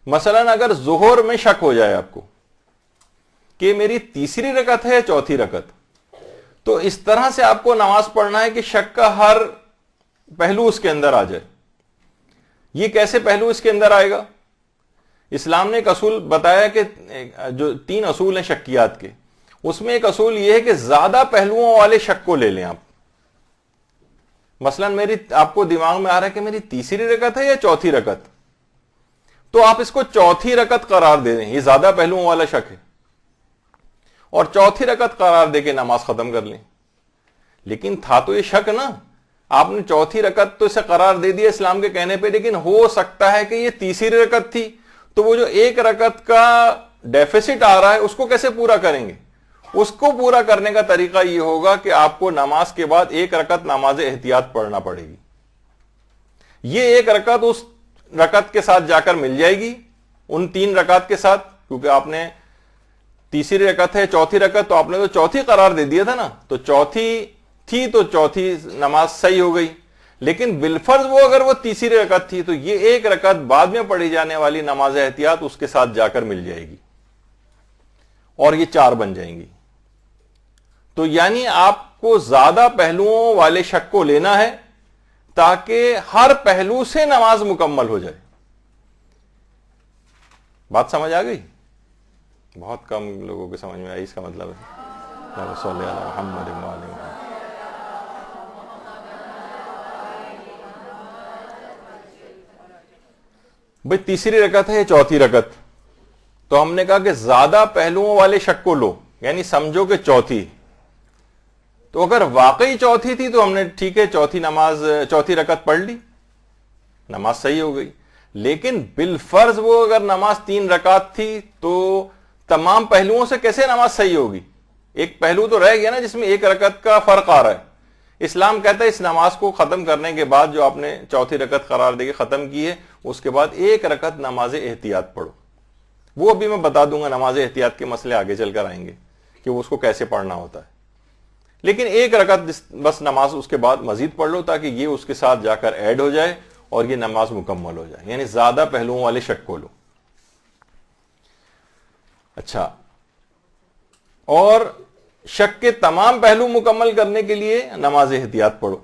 مثلا اگر ظہر میں شک ہو جائے آپ کو کہ میری تیسری رکعت ہے یا چوتھی رکعت، تو اس طرح سے آپ کو نماز پڑھنا ہے کہ شک کا ہر پہلو اس کے اندر آ جائے۔ یہ کیسے پہلو اس کے اندر آئے گا؟ اسلام نے ایک اصول بتایا کہ جو 3 اصول ہیں شکیات کے، اس میں ایک اصول یہ ہے کہ زیادہ پہلوؤں والے شک کو لے لیں آپ۔ مثلا آپ کو دماغ میں آ رہا ہے کہ میری تیسری رکعت ہے یا چوتھی رکعت، تو آپ اس کو چوتھی رکعت قرار دے دیں، یہ زیادہ پہلوؤں والا شک ہے، اور چوتھی رکعت قرار دے کے نماز ختم کر لیں۔ لیکن تھا تو یہ شک نا، آپ نے چوتھی رکعت تو اسے قرار دے دیا اسلام کے کہنے پہ، لیکن ہو سکتا ہے کہ یہ تیسری رکعت تھی، تو وہ جو 1 رکعت کا ڈیفیسٹ آ رہا ہے اس کو کیسے پورا کریں گے؟ اس کو پورا کرنے کا طریقہ یہ ہوگا کہ آپ کو نماز کے بعد 1 رکعت نماز احتیاط پڑھنا پڑے گی۔ یہ 1 رکعت اس رکعت کے ساتھ جا کر مل جائے گی، ان 3 رکعت کے ساتھ، کیونکہ آپ نے تیسری رکعت ہے، چوتھی رکعت تو آپ نے تو چوتھی قرار دے دیا تھا نا، تو چوتھی تھی تو چوتھی نماز صحیح ہو گئی، لیکن بالفرض وہ اگر وہ تیسری رکعت تھی تو یہ 1 رکعت بعد میں پڑھی جانے والی نماز احتیاط اس کے ساتھ جا کر مل جائے گی اور یہ 4 بن جائیں گی۔ تو یعنی آپ کو زیادہ پہلوؤں والے شک کو لینا ہے تاکہ ہر پہلو سے نماز مکمل ہو جائے۔ بات سمجھ آ گئی؟ بہت کم لوگوں کو سمجھ میں آئی، اس کا مطلب ہے اللہم صلی علی محمد و علی محمد۔ بھئی تیسری رکعت ہے یا چوتھی رکعت، تو ہم نے کہا کہ زیادہ پہلوؤں والے شک کو لو، یعنی سمجھو کہ چوتھی، تو اگر واقعی چوتھی تھی تو ہم نے ٹھیک ہے چوتھی رکعت پڑھ لی، نماز صحیح ہو گئی۔ لیکن بالفرض وہ اگر نماز 3 رکعت تھی تو تمام پہلوؤں سے کیسے نماز صحیح ہوگی؟ ایک پہلو تو رہ گیا نا جس میں 1 رکعت کا فرق آ رہا ہے۔ اسلام کہتا ہے اس نماز کو ختم کرنے کے بعد جو آپ نے چوتھی رکعت قرار دے کے ختم کی ہے، اس کے بعد 1 رکعت نماز احتیاط پڑھو۔ وہ ابھی میں بتا دوں گا، نماز احتیاط کے مسئلے آگے چل کر آئیں گے کہ وہ اس کو کیسے پڑھنا ہوتا ہے، لیکن 1 رکعت بس نماز اس کے بعد مزید پڑھ لو تاکہ یہ اس کے ساتھ جا کر ایڈ ہو جائے اور یہ نماز مکمل ہو جائے، یعنی زیادہ پہلوؤں والے شک کو لو۔ اچھا، اور شک کے تمام پہلو مکمل کرنے کے لیے نماز احتیاط پڑھو۔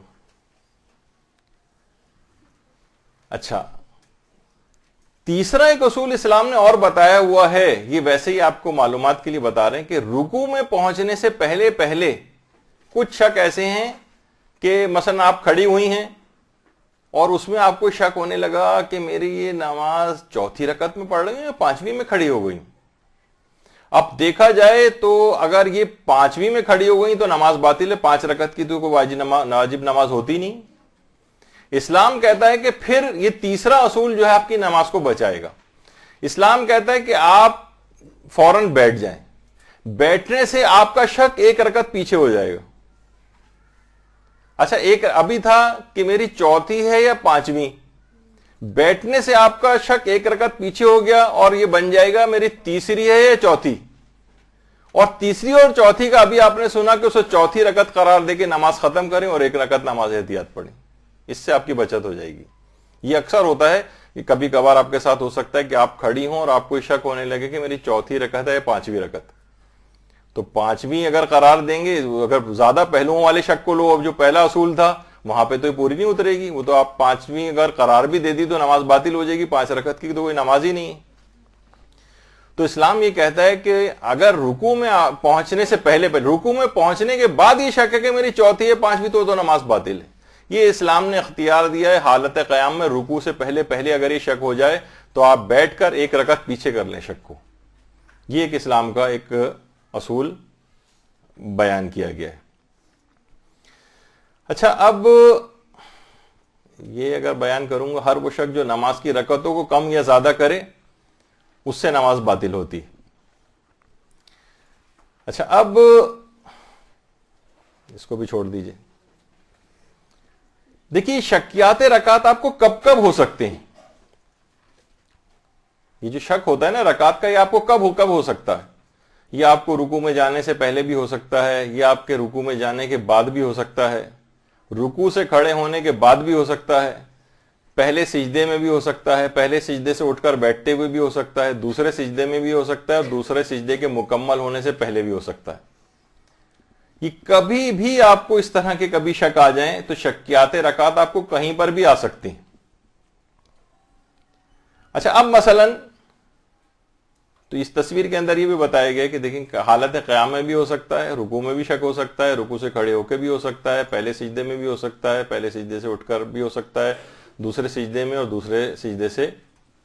اچھا، تیسرا ایک اصول اسلام نے اور بتایا ہوا ہے، یہ ویسے ہی آپ کو معلومات کے لیے بتا رہے ہیں کہ رکوع میں پہنچنے سے پہلے کچھ شک ایسے ہیں کہ مثلا آپ کھڑی ہوئی ہیں اور اس میں آپ کو شک ہونے لگا کہ میری یہ نماز چوتھی رکعت میں پڑھ رہی ہوں یا 5ویں میں کھڑی ہو گئی ہوں۔ اب دیکھا جائے تو اگر یہ 5ویں میں کھڑی ہو گئی تو نماز باطل ہے، 5 رکعت کی تو کوئی واجب نماز ہوتی نہیں۔ اسلام کہتا ہے کہ پھر یہ تیسرا اصول جو ہے آپ کی نماز کو بچائے گا۔ اسلام کہتا ہے کہ آپ فوراً بیٹھ جائیں، بیٹھنے سے آپ کا شک 1 رکعت پیچھے ہو جائے گا۔ اچھا، ابھی تھا کہ میری چوتھی ہے یا 5ویں، بیٹھنے سے آپ کا شک 1 رکعت پیچھے ہو گیا اور یہ بن جائے گا میری تیسری ہے یا چوتھی، اور تیسری اور چوتھی کا ابھی آپ نے سنا کہ اسے چوتھی رکعت قرار دے کے نماز ختم کریں اور 1 رکعت نماز احتیاط پڑھیں، اس سے آپ کی بچت ہو جائے گی۔ یہ اکثر ہوتا ہے کہ کبھی کبھار آپ کے ساتھ ہو سکتا ہے کہ آپ کھڑی ہوں اور آپ کو شک ہونے لگے کہ میری چوتھی رکعت ہے یا 5ویں رکعت، تو 5ویں اگر قرار دیں گے، اگر زیادہ پہلوؤں والے شک کو لو، اب جو پہلا اصول تھا وہاں پہ تو یہ پوری نہیں اترے گی، وہ تو آپ 5ویں اگر قرار بھی دے دی تو نماز باطل ہو جائے گی، 5 رکعت کی تو کوئی نماز ہی نہیں ہے۔ تو اسلام یہ کہتا ہے کہ اگر رکوع میں پہنچنے سے رکوع میں پہنچنے کے بعد یہ شک ہے کہ میری چوتھی ہے 5ویں تو نماز باطل ہے۔ یہ اسلام نے اختیار دیا ہے حالت قیام میں، رکوع سے پہلے اگر یہ شک ہو جائے تو آپ بیٹھ کر 1 رکعت پیچھے کر لیں شک کو۔ یہ ایک اسلام کا ایک اصول بیان کیا گیا ہے۔ اچھا، اب یہ اگر بیان کروں گا، ہر وہ شخص جو نماز کی رکعتوں کو کم یا زیادہ کرے اس سے نماز باطل ہوتی۔ اچھا، اب اس کو بھی چھوڑ دیجئے۔ دیکھیے، شکیات رکعت آپ کو کب کب ہو سکتے ہیں؟ یہ جو شک ہوتا ہے نا رکعت کا، یہ آپ کو کب ہو سکتا ہے؟ یہ آپ کو رکوع میں جانے سے پہلے بھی ہو سکتا ہے، یہ آپ کے رکوع میں جانے کے بعد بھی ہو سکتا ہے، رکوع سے کھڑے ہونے کے بعد بھی ہو سکتا ہے، پہلے سجدے میں بھی ہو سکتا ہے، پہلے سجدے سے اٹھ کر بیٹھتے ہوئے بھی ہو سکتا ہے، دوسرے سجدے میں بھی ہو سکتا ہے، اور دوسرے سجدے کے مکمل ہونے سے پہلے بھی ہو سکتا ہے۔ یہ کبھی بھی آپ کو اس طرح کے کبھی شک آ جائیں تو شکیات رکعت آپ کو کہیں پر بھی آ سکتی ہیں۔ اچھا، اب مثلاً تو اس تصویر کے اندر یہ بھی بتایا گیا کہ دیکھیں حالت قیام میں بھی ہو سکتا ہے، رکوع میں بھی شک ہو سکتا ہے، رکوع سے کھڑے ہو کے بھی ہو سکتا ہے، پہلے سجدے میں بھی ہو سکتا ہے، پہلے سجدے سے اٹھ کر بھی ہو سکتا ہے، دوسرے سجدے میں اور دوسرے سجدے سے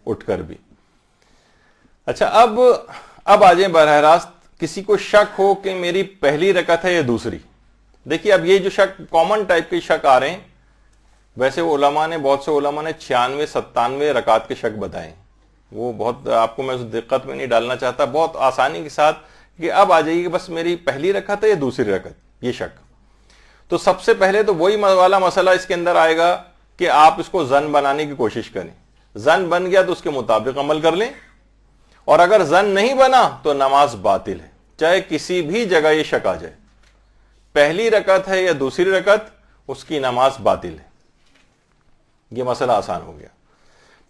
اٹھ کر بھی۔ اچھا، اب آ جائیں براہ راست کسی کو شک ہو کہ میری پہلی رکعت ہے یا دوسری۔ دیکھیے، اب یہ جو شک کامن ٹائپ کے شک آ رہے ہیں، ویسے بہت سے علماء نے 96 97 رکعت کے شک بتائے، وہ بہت آپ کو میں اس دقت میں نہیں ڈالنا چاہتا، بہت آسانی کے ساتھ کہ اب آ جائیے کہ بس میری پہلی رکعت ہے یا دوسری رکعت، یہ شک۔ تو سب سے پہلے تو وہی والا مسئلہ اس کے اندر آئے گا کہ آپ اس کو ظن بنانے کی کوشش کریں۔ زن بن گیا تو اس کے مطابق عمل کر لیں، اور اگر زن نہیں بنا تو نماز باطل ہے، چاہے کسی بھی جگہ یہ شک آ جائے، پہلی رکعت ہے یا دوسری رکعت، اس کی نماز باطل ہے۔ یہ مسئلہ آسان ہو گیا۔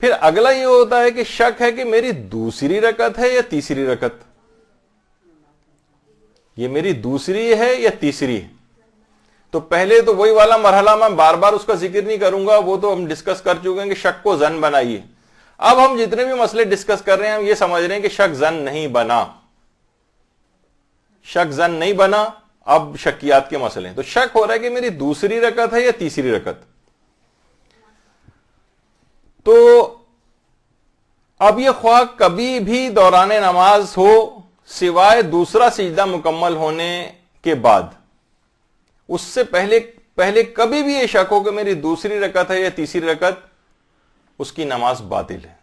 پھر اگلا یہ ہوتا ہے کہ شک ہے کہ میری دوسری رکعت ہے یا تیسری رکعت، یہ میری دوسری ہے یا تیسری ہے۔ تو پہلے تو وہی والا مرحلہ، میں بار بار اس کا ذکر نہیں کروں گا، وہ تو ہم ڈسکس کر چکے ہیں کہ شک کو زن بنائیے۔ اب ہم جتنے بھی مسئلے ڈسکس کر رہے ہیں ہم یہ سمجھ رہے ہیں کہ شک زن نہیں بنا، شک زن نہیں بنا، اب شکیات کے مسئلے ہیں۔ تو شک ہو رہا ہے کہ میری دوسری رکعت ہے یا تیسری رکعت، تو اب یہ خواہ کبھی بھی دوران نماز ہو سوائے دوسرا سجدہ مکمل ہونے کے بعد، اس سے پہلے کبھی بھی یہ شک ہو کہ میری دوسری رکعت ہے یا تیسری رکعت، اس کی نماز باطل ہے۔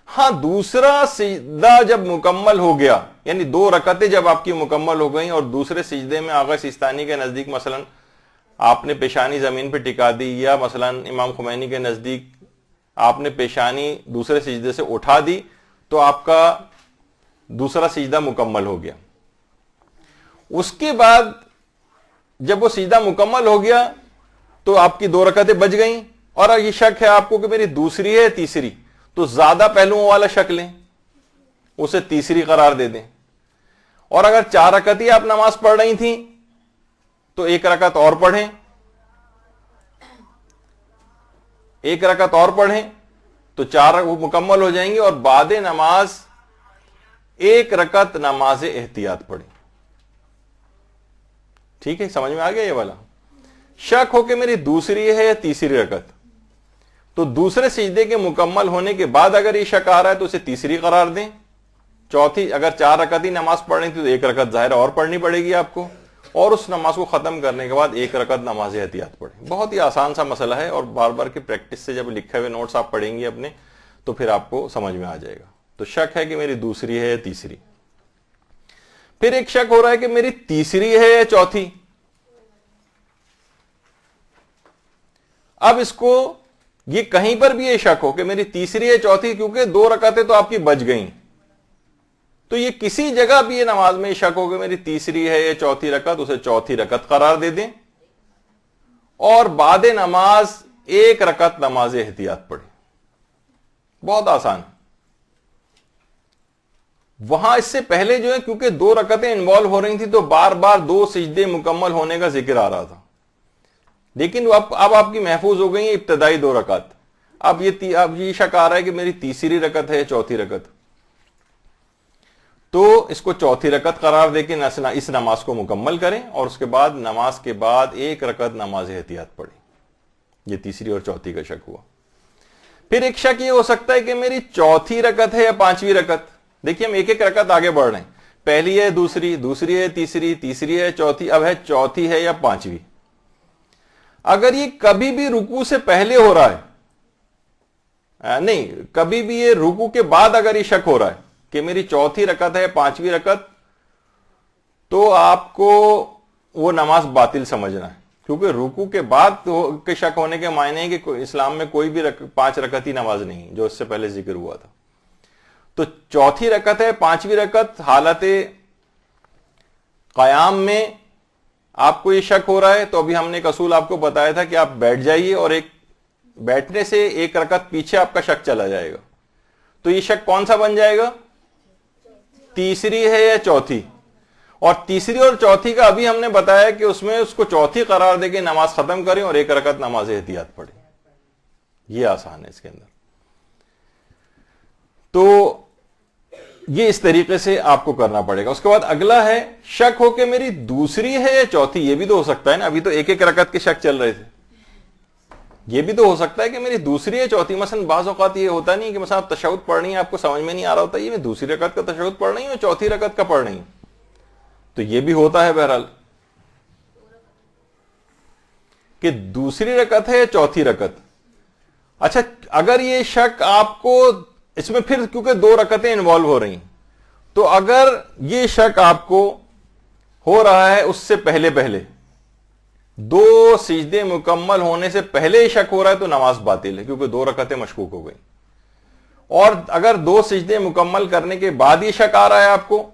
ہاں، دوسرا سجدہ جب مکمل ہو گیا، یعنی 2 رکعتیں جب آپ کی مکمل ہو گئیں اور دوسرے سجدے میں آغا سیستانی کے نزدیک مثلا آپ نے پیشانی زمین پہ ٹکا دی، یا مثلا امام خمینی کے نزدیک آپ نے پیشانی دوسرے سجدے سے اٹھا دی، تو آپ کا دوسرا سجدہ مکمل ہو گیا۔ اس کے بعد جب وہ سجدہ مکمل ہو گیا تو آپ کی 2 رکعتیں بچ گئیں، اور یہ شک ہے آپ کو کہ میری دوسری ہے تیسری، تو زیادہ پہلوؤں والا شک لیں، اسے تیسری قرار دے دیں۔ اور اگر 4 رکعتیں آپ نماز پڑھ رہی تھیں تو 1 رکعت اور پڑھیں، 1 رکعت اور پڑھیں تو 4 مکمل ہو جائیں گی، اور بعد نماز 1 رکعت نماز احتیاط پڑھیں۔ ٹھیک ہے، سمجھ میں آ گیا یہ والا؟ شک ہو کہ میری دوسری ہے یا تیسری رکعت، تو دوسرے سجدے کے مکمل ہونے کے بعد اگر یہ شک آ رہا ہے تو اسے تیسری قرار دیں۔ چوتھی، اگر 4 رکعت ہی نماز پڑھنی تھی تو 1 رکعت ظاہر اور پڑھنی پڑے گی آپ کو، اور اس نماز کو ختم کرنے کے بعد 1 رکعت نماز احتیاط پڑھیں۔ بہت ہی آسان سا مسئلہ ہے، اور بار بار کی پریکٹس سے جب لکھے ہوئے نوٹس آپ پڑھیں گے اپنے تو پھر آپ کو سمجھ میں آ جائے گا۔ تو شک ہے کہ میری دوسری ہے یا تیسری۔ پھر ایک شک ہو رہا ہے کہ میری تیسری ہے یا چوتھی۔ اب اس کو یہ کہیں پر بھی یہ شک ہو کہ میری تیسری ہے چوتھی، کیونکہ 2 رکعتیں تو آپ کی بچ گئیں، تو یہ کسی جگہ بھی یہ نماز میں شک ہو کہ میری تیسری ہے یا چوتھی رکعت، اسے چوتھی رکعت قرار دے دیں، اور بعد نماز 1 رکعت نماز احتیاط پڑھیں۔ بہت آسان۔ وہاں اس سے پہلے جو ہے کیونکہ 2 رکعتیں انوالو ہو رہی تھی تو بار بار 2 سجدے مکمل ہونے کا ذکر آ رہا تھا، لیکن اب آپ کی محفوظ ہو گئی ہیں ابتدائی 2 رکعت۔ اب یہ شک آ رہا ہے کہ میری تیسری رکعت ہے یا چوتھی رکعت، تو اس کو چوتھی رکعت قرار دے کے اس نماز کو مکمل کریں، اور اس کے بعد نماز کے بعد 1 رکعت نماز احتیاط پڑھیں۔ یہ تیسری اور چوتھی کا شک ہوا۔ پھر ایک شک یہ ہو سکتا ہے کہ میری چوتھی رکعت ہے یا 5ویں رکعت۔ دیکھیے ہم 1 رکعت آگے بڑھ رہے ہیں، پہلی ہے دوسری، دوسری ہے تیسری، تیسری ہے چوتھی، اب ہے چوتھی ہے یا 5ویں۔ اگر یہ کبھی بھی رکوع سے پہلے ہو رہا ہے، نہیں، کبھی بھی یہ رکوع کے بعد اگر یہ شک ہو رہا ہے کہ میری چوتھی رکعت ہے 5ویں رکعت، تو آپ کو وہ نماز باطل سمجھنا ہے، کیونکہ رکوع کے بعد کے شک ہونے کے معنی ہے کہ اسلام میں کوئی بھی 5 رکعتی نماز نہیں جو اس سے پہلے ذکر ہوا تھا۔ تو چوتھی رکعت ہے 5ویں رکعت، حالت قیام میں آپ کو یہ شک ہو رہا ہے، تو ابھی ہم نے ایک اصول آپ کو بتایا تھا کہ آپ بیٹھ جائیے، اور بیٹھنے سے 1 رکعت پیچھے آپ کا شک چلا جائے گا۔ تو یہ شک کون سا بن جائے گا؟ تیسری ہے یا چوتھی؟ اور تیسری اور چوتھی کا ابھی ہم نے بتایا کہ اس میں اس کو چوتھی قرار دے کے نماز ختم کریں اور 1 رکعت نماز احتیاط پڑھیں۔ یہ آسان ہے اس کے اندر۔ تو یہ اس طریقے سے آپ کو کرنا پڑے گا۔ اس کے بعد اگلا ہے شک ہو کہ میری دوسری ہے یا چوتھی۔ یہ بھی تو ہو سکتا ہے نا، ابھی تو 1 رکعت کے شک چل رہے تھے، یہ بھی تو ہو سکتا ہے کہ میری دوسری یا چوتھی۔ مثلا بعض اوقات یہ ہوتا نہیں کہ مثلا آپ تشہد پڑھ رہی ہیں، آپ کو سمجھ میں نہیں آ رہا ہوتا یہ میں دوسری رکعت کا تشہد پڑھ رہی ہوں یا چوتھی رکعت کا پڑھ رہی ہوں، تو یہ بھی ہوتا ہے بہرحال کہ دوسری رکعت ہے یا چوتھی رکعت۔ اچھا، اگر یہ شک آپ کو اس میں پھر کیونکہ 2 رکعتیں انوالو ہو رہی ہیں، تو اگر یہ شک آپ کو ہو رہا ہے اس سے پہلے 2 سجدے مکمل ہونے سے پہلے ہی شک ہو رہا ہے، تو نماز باطل ہے، کیونکہ 2 رکعتیں مشکوک ہو گئی۔ اور اگر 2 سجدے مکمل کرنے کے بعد یہ شک آ رہا ہے آپ کو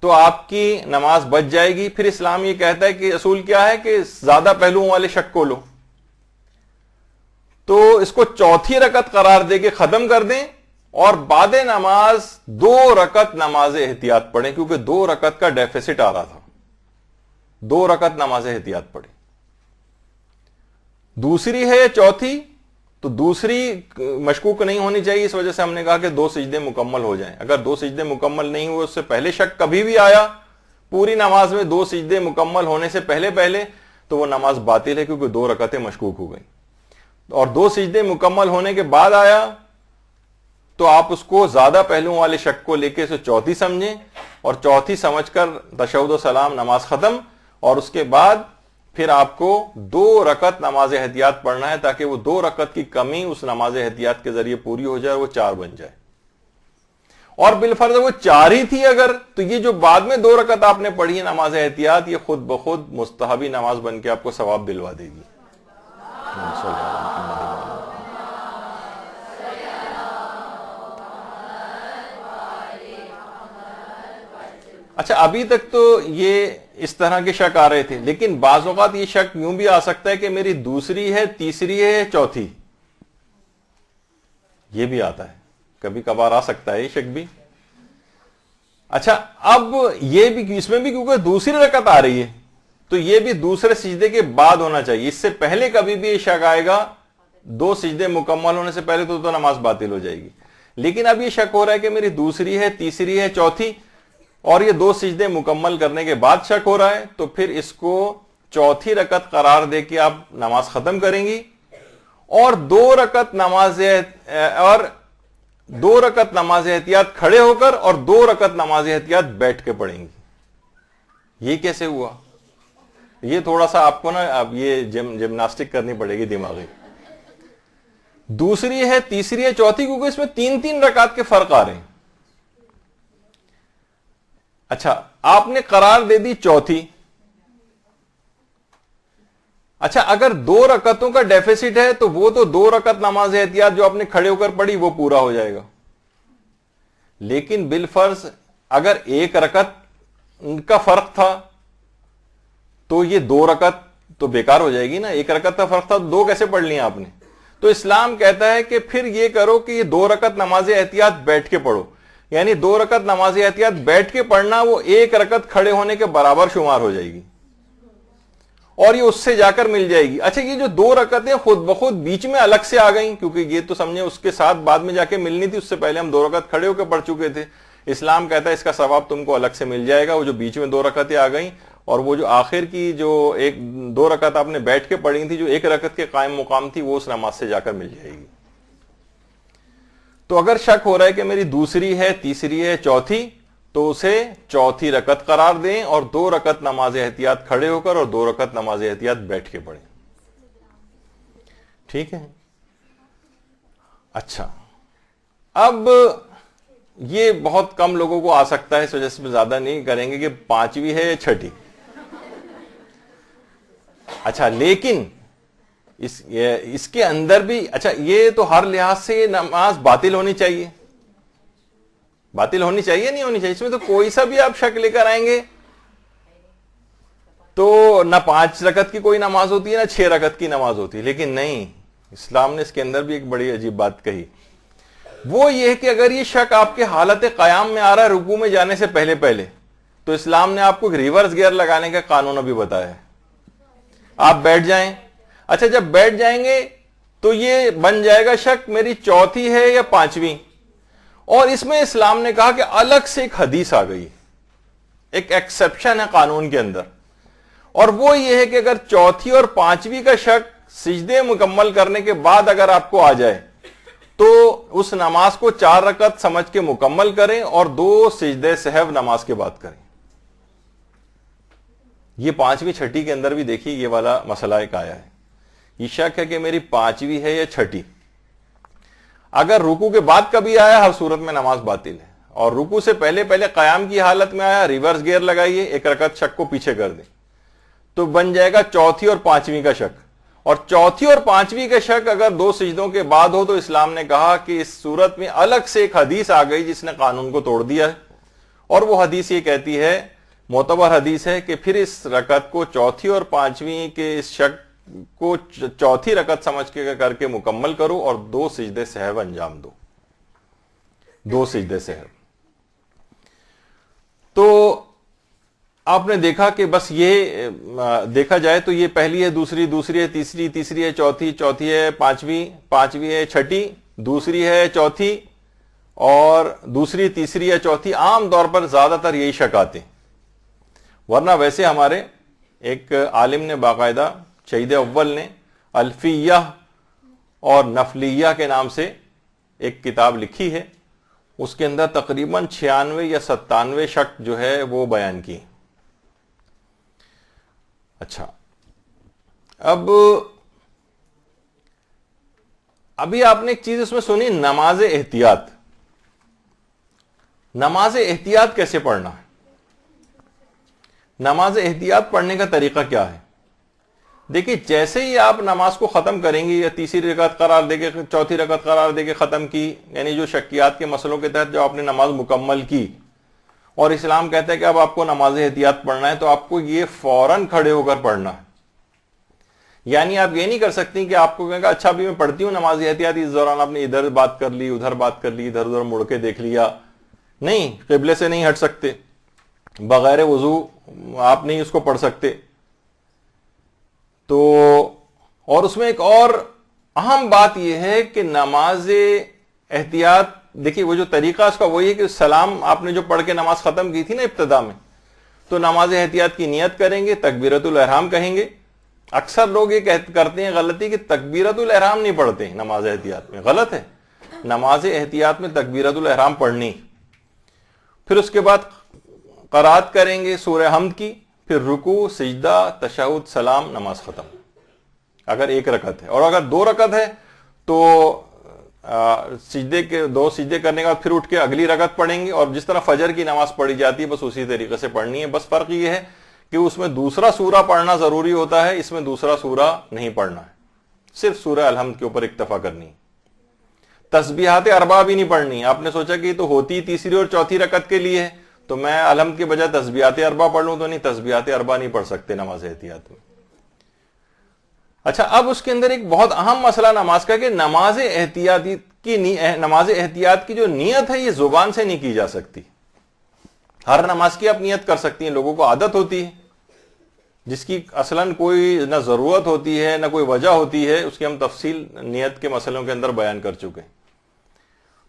تو آپ کی نماز بچ جائے گی. پھر اسلام یہ کہتا ہے کہ اصول کیا ہے کہ زیادہ پہلوؤں والے شک کو لو, تو اس کو چوتھی رکعت قرار دے کے ختم کر دیں اور بعد نماز 2 رکعت نماز احتیاط پڑھیں, کیونکہ 2 رکعت کا ڈیفیسٹ آ رہا تھا. 2 رکعت نماز احتیاط پڑھیں. دوسری ہے یا چوتھی, تو دوسری مشکوک نہیں ہونی چاہیے, اس وجہ سے ہم نے کہا کہ 2 سجدے مکمل ہو جائیں. اگر 2 سجدے مکمل نہیں ہوئے, اس سے پہلے شک کبھی بھی آیا پوری نماز میں 2 سجدے مکمل ہونے سے پہلے, تو وہ نماز باطل ہے, کیونکہ 2 رکعتیں مشکوک ہو گئی. اور 2 سجدے مکمل ہونے کے بعد آیا تو آپ اس کو زیادہ پہلوؤں والے شک کو لے کے اسے چوتھی سمجھیں, اور چوتھی سمجھ کر تشہد و سلام نماز ختم, اور اس کے بعد پھر آپ کو 2 رکعت نماز احتیاط پڑھنا ہے, تاکہ وہ 2 رکعت کی کمی اس نماز احتیاط کے ذریعے پوری ہو جائے اور وہ 4 بن جائے. اور بالفرض وہ 4 ہی تھی اگر, تو یہ جو بعد میں 2 رکعت آپ نے پڑھی ہے نماز احتیاط, یہ خود بخود مستحبی نماز بن کے آپ کو ثواب دلوا دے گی. اچھا, ابھی تک تو یہ اس طرح کے شک آ رہے تھے, لیکن بعض اوقات یہ شک یوں بھی آ سکتا ہے کہ میری دوسری ہے, تیسری ہے, چوتھی, یہ بھی آتا ہے, کبھی کبھار آ سکتا ہے یہ شک بھی. اچھا, اب یہ بھی اس میں بھی کیونکہ دوسری رکعت آ رہی ہے, تو یہ بھی دوسرے سجدے کے بعد ہونا چاہیے. اس سے پہلے کبھی بھی یہ شک آئے گا 2 سجدے مکمل ہونے سے پہلے, تو نماز باطل ہو جائے گی. لیکن اب یہ شک ہو رہا ہے کہ میری دوسری ہے, تیسری ہے, چوتھی, اور یہ 2 سجدے مکمل کرنے کے بعد شک ہو رہا ہے, تو پھر اس کو چوتھی رکعت قرار دے کے آپ نماز ختم کریں گی, اور 2 رکعت نماز احتیاط کھڑے ہو کر اور 2 رکعت نماز احتیاط بیٹھ کے پڑھیں گی. یہ کیسے ہوا؟ یہ تھوڑا سا آپ کو نا اب یہ جمناسٹک کرنی پڑے گی دماغی. دوسری ہے, تیسری ہے, چوتھی, کیونکہ اس میں 3 رکعت کے فرق آ رہے ہیں. اچھا, آپ نے قرار دے دی چوتھی. اچھا, اگر 2 رکعتوں کا ڈیفیسٹ ہے تو وہ تو 2 رکعت نماز احتیاط جو آپ نے کھڑے ہو کر پڑھی وہ پورا ہو جائے گا. لیکن بالفرض اگر 1 رکعت کا فرق تھا تو یہ 2 رکعت تو بیکار ہو جائے گی نا. 1 رکعت کا فرق تھا تو 2 کیسے پڑھ لیا آپ نے؟ تو اسلام کہتا ہے کہ پھر یہ کرو کہ یہ 2 رکعت نماز احتیاط بیٹھ کے پڑھو. یعنی 2 رکعت نماز احتیاط بیٹھ کے پڑھنا وہ 1 رکعت کھڑے ہونے کے برابر شمار ہو جائے گی, اور یہ اس سے جا کر مل جائے گی. اچھا, یہ جو 2 رکعتیں خود بخود بیچ میں الگ سے آ گئیں, کیونکہ یہ تو سمجھے اس کے ساتھ بعد میں جا کے ملنی تھی, اس سے پہلے ہم 2 رکعت کھڑے ہو کے پڑھ چکے تھے. اسلام کہتا ہے اس کا ثواب تم کو الگ سے مل جائے گا. وہ جو بیچ میں 2 رکعتیں آ گئیں, اور وہ جو آخر کی جو 2 رکعت آپ نے بیٹھ کے پڑھی تھی جو 1 رکعت کے قائم مقام تھی, وہ اس نماز سے جا کر مل جائے گی. تو اگر شک ہو رہا ہے کہ میری دوسری ہے, تیسری ہے, چوتھی, تو اسے چوتھی رکعت قرار دیں اور 2 رکعت نماز احتیاط کھڑے ہو کر اور 2 رکعت نماز احتیاط بیٹھ کے پڑھیں. ٹھیک ہے. اچھا, اب یہ بہت کم لوگوں کو آ سکتا ہے, اس وجہ سے زیادہ نہیں کریں گے کہ 5ویں ہے یا 6ٹھی. اچھا, لیکن اس کے اندر بھی, اچھا یہ تو ہر لحاظ سے نماز باطل ہونی چاہیے. باطل ہونی چاہیے, نہیں ہونی چاہیے, اس میں تو کوئی سا بھی آپ شک لے کر آئیں گے تو نہ 5 رکعت کی کوئی نماز ہوتی ہے نہ 6 رکعت کی نماز ہوتی ہے. لیکن نہیں, اسلام نے اس کے اندر بھی ایک بڑی عجیب بات کہی. وہ یہ ہے کہ اگر یہ شک آپ کے حالت قیام میں آ رہا ہے رکوع میں جانے سے پہلے, تو اسلام نے آپ کو ریورس گیئر لگانے کا قانون ابھی بتایا ہے. آپ بیٹھ جائیں. اچھا, جب بیٹھ جائیں گے تو یہ بن جائے گا شک میری چوتھی ہے یا 5ویں, اور اس میں اسلام نے کہا کہ الگ سے ایک حدیث آ گئی, ایک ایکسپشن ہے قانون کے اندر, اور وہ یہ ہے کہ اگر چوتھی اور 5ویں کا شک سجدے مکمل کرنے کے بعد اگر آپ کو آ جائے تو اس نماز کو 4 رکعت سمجھ کے مکمل کریں اور 2 سجدے سہو نماز کے بعد کریں. یہ 5ویں 6ٹھی کے اندر بھی دیکھیے یہ والا مسئلہ ایک آیا ہے. یہ شک ہے کہ میری 5ویں ہے یا 6ٹھی. اگر رکوع کے بعد کبھی آیا ہر صورت میں نماز باطل ہے, اور رکوع سے پہلے قیام کی حالت میں آیا ریورس گیئر لگائیے, 1 رکعت شک کو پیچھے کر دیں, تو بن جائے گا چوتھی اور 5ویں کا شک, اور چوتھی اور پانچویں کا شک اگر دو سجدوں کے بعد ہو تو اسلام نے کہا کہ اس صورت میں الگ سے ایک حدیث آ گئی جس نے قانون کو توڑ دیا ہے، اور وہ حدیث یہ کہتی ہے، معتبر حدیث ہے، کہ پھر اس رکعت کو چوتھی اور پانچویں کے اس شک کو چوتھی رکعت سمجھ کے کر کے مکمل کرو اور 2 سجدے سہو انجام دو، 2 سجدے سہو۔ تو آپ نے دیکھا کہ بس یہ دیکھا جائے تو یہ پہلی ہے، دوسری ہے، تیسری ہے، چوتھی ہے، پانچویں ہے، چھٹی، دوسری ہے، چوتھی، اور دوسری، تیسری یا چوتھی۔ عام طور پر زیادہ تر یہی شک آتے ہیں، ورنہ ویسے ہمارے ایک عالم نے باقاعدہ، شہید اول نے الفیہ اور نفلیہ کے نام سے ایک کتاب لکھی ہے، اس کے اندر تقریباً 96 یا 97 شک جو ہے وہ بیان کی۔ اچھا، ابھی آپ نے ایک چیز اس میں سنی، نماز احتیاط۔ نماز احتیاط کیسے پڑھنا ہے؟ نماز احتیاط پڑھنے کا طریقہ کیا ہے؟ دیکھیے، جیسے ہی آپ نماز کو ختم کریں گے، یا تیسری رکعت قرار دے کے چوتھی رکعت قرار دے کے ختم کی، یعنی جو شکیات کے مسئلوں کے تحت جو آپ نے نماز مکمل کی، اور اسلام کہتا ہے کہ اب آپ کو نماز احتیاط پڑھنا ہے، تو آپ کو یہ فوراً کھڑے ہو کر پڑھنا ہے۔ یعنی آپ یہ نہیں کر سکتی کہ آپ کو کہیں گے اچھا ابھی میں پڑھتی ہوں نماز احتیاط، اس دوران آپ نے ادھر بات کر لی، ادھر بات کر لی، ادھر ادھر مڑ کے دیکھ لیا۔ نہیں، قبلے سے نہیں ہٹ سکتے، بغیر وضو آپ نہیں اس کو پڑھ سکتے۔ تو اور اس میں ایک اور اہم بات یہ ہے کہ نماز احتیاط، دیکھیے وہ جو طریقہ اس کا وہی ہے کہ سلام آپ نے جو پڑھ کے نماز ختم کی تھی نا ابتدا میں، تو نماز احتیاط کی نیت کریں گے، تکبیرۃ الاحرام کہیں گے۔ اکثر لوگ یہ کرتے ہیں غلطی کہ تکبیرۃ الاحرام نہیں پڑھتے ہیں نماز احتیاط میں، غلط ہے۔ نماز احتیاط میں تکبیرۃ الاحرام پڑھنی، پھر اس کے بعد قرات کریں گے سورہ حمد کی، پھر رکوع، سجدہ، تشہد، سلام، نماز ختم، اگر ایک رکعت ہے۔ اور اگر 2 رکعت ہے تو دو سجدے کرنے کے بعد پھر اٹھ کے اگلی رکعت پڑھیں گے، اور جس طرح فجر کی نماز پڑھی جاتی ہے بس اسی طریقے سے پڑھنی ہے۔ بس فرق یہ ہے کہ اس میں دوسرا سورہ پڑھنا ضروری ہوتا ہے، اس میں دوسرا سورہ نہیں پڑھنا ہے، صرف سورہ الحمد کے اوپر اکتفا کرنی ہے۔ تسبیحات اربع بھی نہیں پڑھنی۔ آپ نے سوچا کہ یہ تو ہوتی تیسری اور چوتھی رکعت کے لیے ہے، تو میں الحمد کے بجائے تسبیحات اربع پڑھ لوں، تو نہیں، تسبیحات اربع نہیں پڑھ سکتے نماز احتیاط میں۔ اچھا، اب اس کے اندر ایک بہت اہم مسئلہ نماز کا کہ نماز احتیاط کی جو نیت ہے یہ زبان سے نہیں کی جا سکتی۔ ہر نماز کی آپ نیت کر سکتی ہیں، لوگوں کو عادت ہوتی ہے جس کی اصلاً کوئی نہ ضرورت ہوتی ہے نہ کوئی وجہ ہوتی ہے، اس کی ہم تفصیل نیت کے مسئلوں کے اندر بیان کر چکے ہیں۔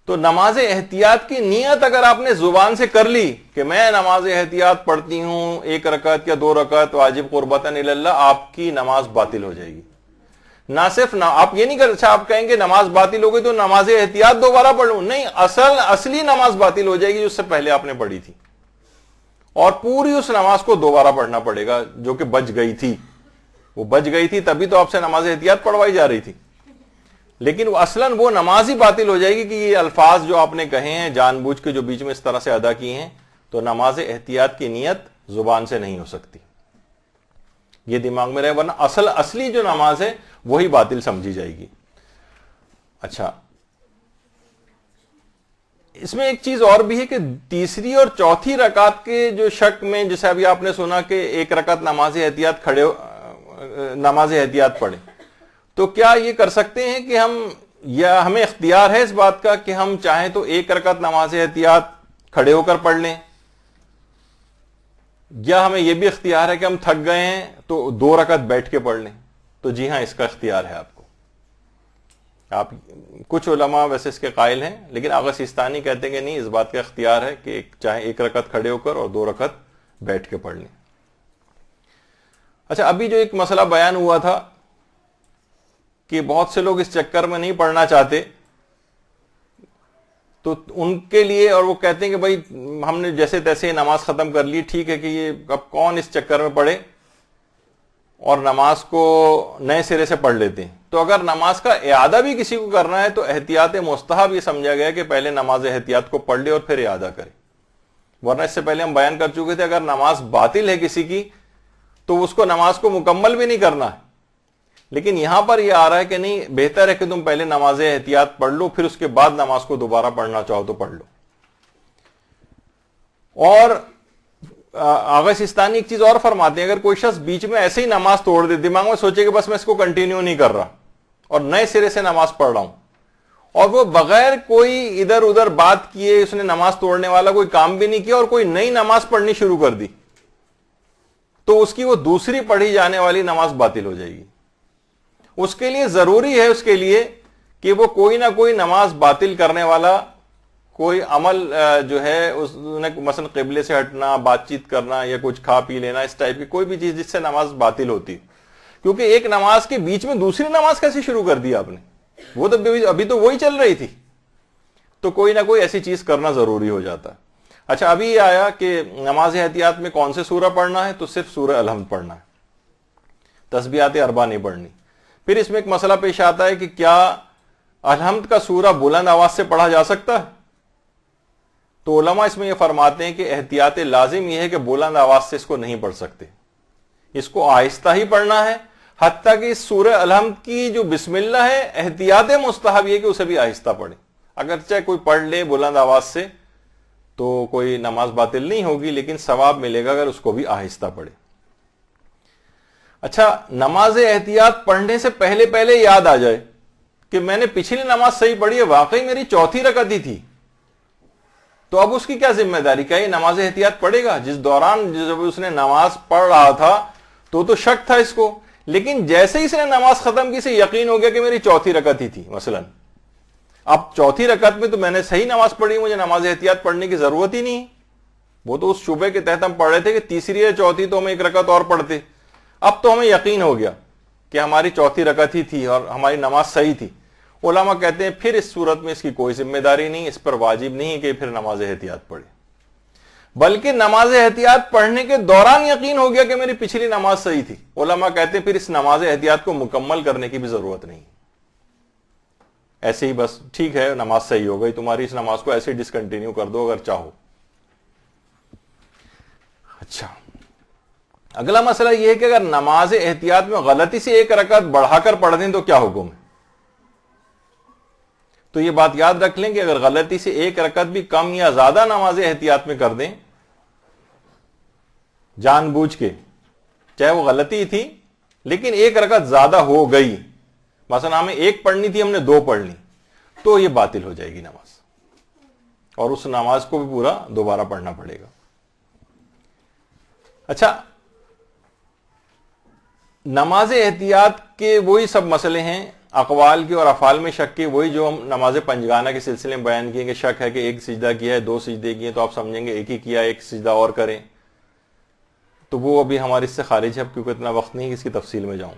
تو نماز احتیاط کی نیت اگر آپ نے زبان سے کر لی کہ میں نماز احتیاط پڑھتی ہوں 1 رکعت یا 2 رکعت واجب قربتاً اللہ، آپ کی نماز باطل ہو جائے گی۔ نہ صرف آپ یہ نہیں کر، اچھا آپ کہیں گے نماز باطل ہو گئی تو نماز احتیاط دوبارہ پڑھ لوں، نہیں، اصلی نماز باطل ہو جائے گی جو اس سے پہلے آپ نے پڑھی تھی، اور پوری اس نماز کو دوبارہ پڑھنا پڑے گا جو کہ بچ گئی تھی۔ وہ بچ گئی تھی تبھی تو آپ سے نماز احتیاط پڑھوائی جا رہی تھی، لیکن وہ اصلاً وہ نماز ہی باطل ہو جائے گی کہ یہ الفاظ جو آپ نے کہے ہیں جان بوجھ کے جو بیچ میں اس طرح سے ادا کیے ہیں، تو نماز احتیاط کی نیت زبان سے نہیں ہو سکتی، یہ دماغ میں رہے، ورنہ اصلی جو نماز ہے وہی باطل سمجھی جائے گی۔ اچھا، اس میں ایک چیز اور بھی ہے کہ تیسری اور چوتھی رکعت کے جو شک میں، جیسے ابھی آپ نے سنا کہ 1 رکعت نماز احتیاط پڑھے، تو کیا یہ کر سکتے ہیں کہ ہمیں اختیار ہے اس بات کا کہ ہم چاہیں تو 1 رکعت نماز احتیاط کھڑے ہو کر پڑھ لیں، یا ہمیں یہ بھی اختیار ہے کہ ہم تھک گئے ہیں تو 2 رکعت بیٹھ کے پڑھ لیں؟ تو جی ہاں، اس کا اختیار ہے آپ کو۔ کچھ علماء ویسے اس کے قائل ہیں، لیکن آغا سیستانی کہتے ہیں کہ نہیں، اس بات کا اختیار ہے کہ چاہے 1 رکعت کھڑے ہو کر اور 2 رکعت بیٹھ کے پڑھ لیں۔ اچھا، ابھی جو ایک مسئلہ بیان ہوا تھا کہ بہت سے لوگ اس چکر میں نہیں پڑھنا چاہتے، تو ان کے لیے، اور وہ کہتے ہیں کہ بھائی ہم نے جیسے تیسے نماز ختم کر لی، ٹھیک ہے کہ یہ اب کون اس چکر میں پڑھے، اور نماز کو نئے سرے سے پڑھ لیتے ہیں۔ تو اگر نماز کا اعادہ بھی کسی کو کرنا ہے تو احتیاط مستحب یہ سمجھا گیا کہ پہلے نماز احتیاط کو پڑھ لے اور پھر اعادہ کرے، ورنہ اس سے پہلے ہم بیان کر چکے تھے اگر نماز باطل ہے کسی کی تو اس کو نماز کو مکمل بھی نہیں کرنا ہے، لیکن یہاں پر یہ آ رہا ہے کہ نہیں، بہتر ہے کہ تم پہلے نماز احتیاط پڑھ لو، پھر اس کے بعد نماز کو دوبارہ پڑھنا چاہو تو پڑھ لو۔ اور آغا سستانی ایک چیز اور فرماتے ہیں، اگر کوئی شخص بیچ میں ایسے ہی نماز توڑ دے، دماغ میں سوچے کہ بس میں اس کو کنٹینیو نہیں کر رہا اور نئے سرے سے نماز پڑھ رہا ہوں، اور وہ بغیر کوئی ادھر ادھر بات کیے اس نے نماز توڑنے والا کوئی کام بھی نہیں کیا اور کوئی نئی نماز پڑھنی شروع کر دی، تو اس کی وہ دوسری پڑھی جانے والی نماز باطل ہو جائے گی۔ اس کے لیے ضروری ہے اس کے لیے کہ وہ کوئی نہ کوئی نماز باطل کرنے والا کوئی عمل جو ہے اس نے، مثلا قبلے سے ہٹنا، بات چیت کرنا یا کچھ کھا پی لینا، اس ٹائپ کی کوئی بھی چیز جس سے نماز باطل ہوتی، کیونکہ ایک نماز کے بیچ میں دوسری نماز کیسے شروع کر دی آپ نے؟ وہ تو ابھی تو وہی چل رہی تھی، تو کوئی نہ کوئی ایسی چیز کرنا ضروری ہو جاتا ہے۔ اچھا، ابھی یہ آیا کہ نماز احتیاط میں کون سے سورہ پڑھنا ہے، تو صرف سورہ الحمد پڑھنا ہے، تسبیحات اربع نہیں پڑھنی۔ پھر اس میں ایک مسئلہ پیش آتا ہے کہ کیا الحمد کا سورہ بلند آواز سے پڑھا جا سکتا ہے؟ تو علماء اس میں یہ فرماتے ہیں کہ احتیاط لازم یہ ہے کہ بلند آواز سے اس کو نہیں پڑھ سکتے، اس کو آہستہ ہی پڑھنا ہے، حتیٰ کہ اس سورہ الحمد کی جو بسم اللہ ہے احتیاط مستحب یہ کہ اسے بھی آہستہ پڑھے، اگرچہ کوئی پڑھ لے بلند آواز سے تو کوئی نماز باطل نہیں ہوگی، لیکن ثواب ملے گا اگر اس کو بھی آہستہ پڑھے۔ اچھا، نماز احتیاط پڑھنے سے پہلے پہلے یاد آ جائے کہ میں نے پچھلی نماز صحیح پڑھی ہے، واقعی میری چوتھی رکعت ہی تھی، تو اب اس کی کیا ذمہ داری؟ کیا یہ نماز احتیاط پڑھے گا؟ جس دوران جب اس نے نماز پڑھ رہا تھا تو شک تھا اس کو، لیکن جیسے ہی اس نے نماز ختم کی سے یقین ہو گیا کہ میری چوتھی رکعت ہی تھی مثلا، اب چوتھی رکعت میں تو میں نے صحیح نماز پڑھی، مجھے نماز احتیاط پڑھنے کی ضرورت ہی نہیں۔ وہ تو اس شبے کے تحت ہم پڑھ رہے تھے کہ تیسری یا چوتھی تو ہم ایک رکعت اور پڑھتے، اب تو ہمیں یقین ہو گیا کہ ہماری چوتھی رکعت ہی تھی اور ہماری نماز صحیح تھی۔ علماء کہتے ہیں پھر اس صورت میں اس کی کوئی ذمہ داری نہیں، اس پر واجب نہیں کہ پھر نماز احتیاط پڑھے، بلکہ نماز احتیاط پڑھنے کے دوران یقین ہو گیا کہ میری پچھلی نماز صحیح تھی، علماء کہتے ہیں پھر اس نماز احتیاط کو مکمل کرنے کی بھی ضرورت نہیں، ایسے ہی بس ٹھیک ہے نماز صحیح ہو گئی تمہاری، اس نماز کو ایسے ڈسکنٹینیو کر دو اگر چاہو۔ اچھا، اگلا مسئلہ یہ ہے کہ اگر نماز احتیاط میں غلطی سے ایک رکعت بڑھا کر پڑھ دیں تو کیا حکم ہے؟ تو یہ بات یاد رکھ لیں کہ اگر غلطی سے ایک رکعت بھی کم یا زیادہ نماز احتیاط میں کر دیں جان بوجھ کے، چاہے وہ غلطی تھی لیکن ایک رکعت زیادہ ہو گئی، مثلا ہمیں ایک پڑھنی تھی ہم نے دو پڑھ لی، تو یہ باطل ہو جائے گی نماز، اور اس نماز کو بھی پورا دوبارہ پڑھنا پڑے گا۔ اچھا، نماز احتیاط کے وہی سب مسئلے ہیں، اقوال کی اور افعال میں شک کی، وہی جو ہم نماز پنجگانہ کے سلسلے میں بیان کیے کہ شک ہے کہ ایک سجدہ کیا ہے، دو سجدے کیے، تو آپ سمجھیں گے ایک ہی کیا، ایک سجدہ اور کریں، تو وہ ابھی ہمارے اس سے خارج ہے کیونکہ اتنا وقت نہیں کہ اس کی تفصیل میں جاؤں۔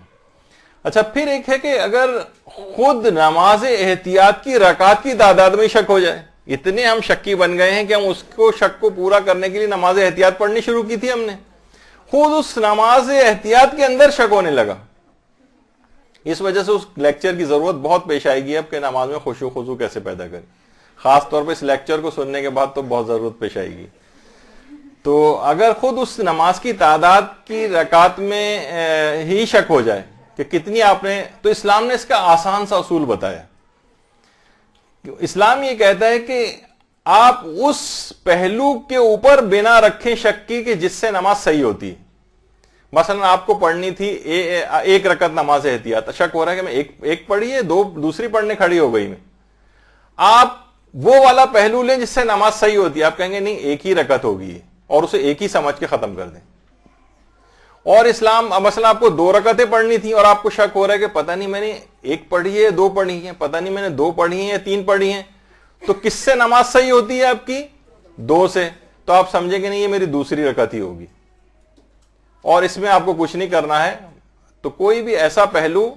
اچھا، پھر ایک ہے کہ اگر خود نماز احتیاط کی رکعات کی تعداد میں شک ہو جائے، اتنے ہم شکی بن گئے ہیں کہ ہم اس کو شک کو پورا کرنے کے لیے نماز احتیاط پڑھنی شروع کی تھی ہم نے، خود اس نماز احتیاط کے اندر شک ہونے لگا، اس وجہ سے اس لیکچر کی ضرورت بہت پیش آئے گی اب کہ نماز میں خشوع خضوع کیسے پیدا کریں، خاص طور پہ اس لیکچر کو سننے کے بعد تو بہت ضرورت پیش آئے گی۔ تو اگر خود اس نماز کی تعداد کی رکعت میں ہی شک ہو جائے کہ کتنی آپ نے، تو اسلام نے اس کا آسان سا اصول بتایا۔ اسلام یہ کہتا ہے کہ آپ اس پہلو کے اوپر بنا رکھیں شک کی کہ جس سے نماز صحیح ہوتی ہے، مثلا آپ کو پڑھنی تھی ایک رکعت نماز احتیاط، شک ہو رہا ہے کہ میں ایک پڑھی ہے، دوسری پڑھنے کھڑی ہو گئی میں، آپ وہ والا پہلو لیں جس سے نماز صحیح ہوتی ہے، آپ کہیں گے نہیں ایک ہی رکعت ہوگی اور اسے ایک ہی سمجھ کے ختم کر دیں۔ اور اسلام مثلا آپ کو دو رکعتیں پڑھنی تھی اور آپ کو شک ہو رہا ہے کہ پتہ نہیں میں نے ایک پڑھی ہے دو پڑھی ہیں، پتہ نہیں میں نے دو پڑھی ہیں یا تین پڑھی ہیں، تو کس سے نماز صحیح ہوتی ہے آپ کی؟ دو سے، تو آپ سمجھیں کہ نہیں یہ میری دوسری رکعت ہی ہوگی، اور اس میں آپ کو کچھ نہیں کرنا ہے۔ تو کوئی بھی ایسا پہلو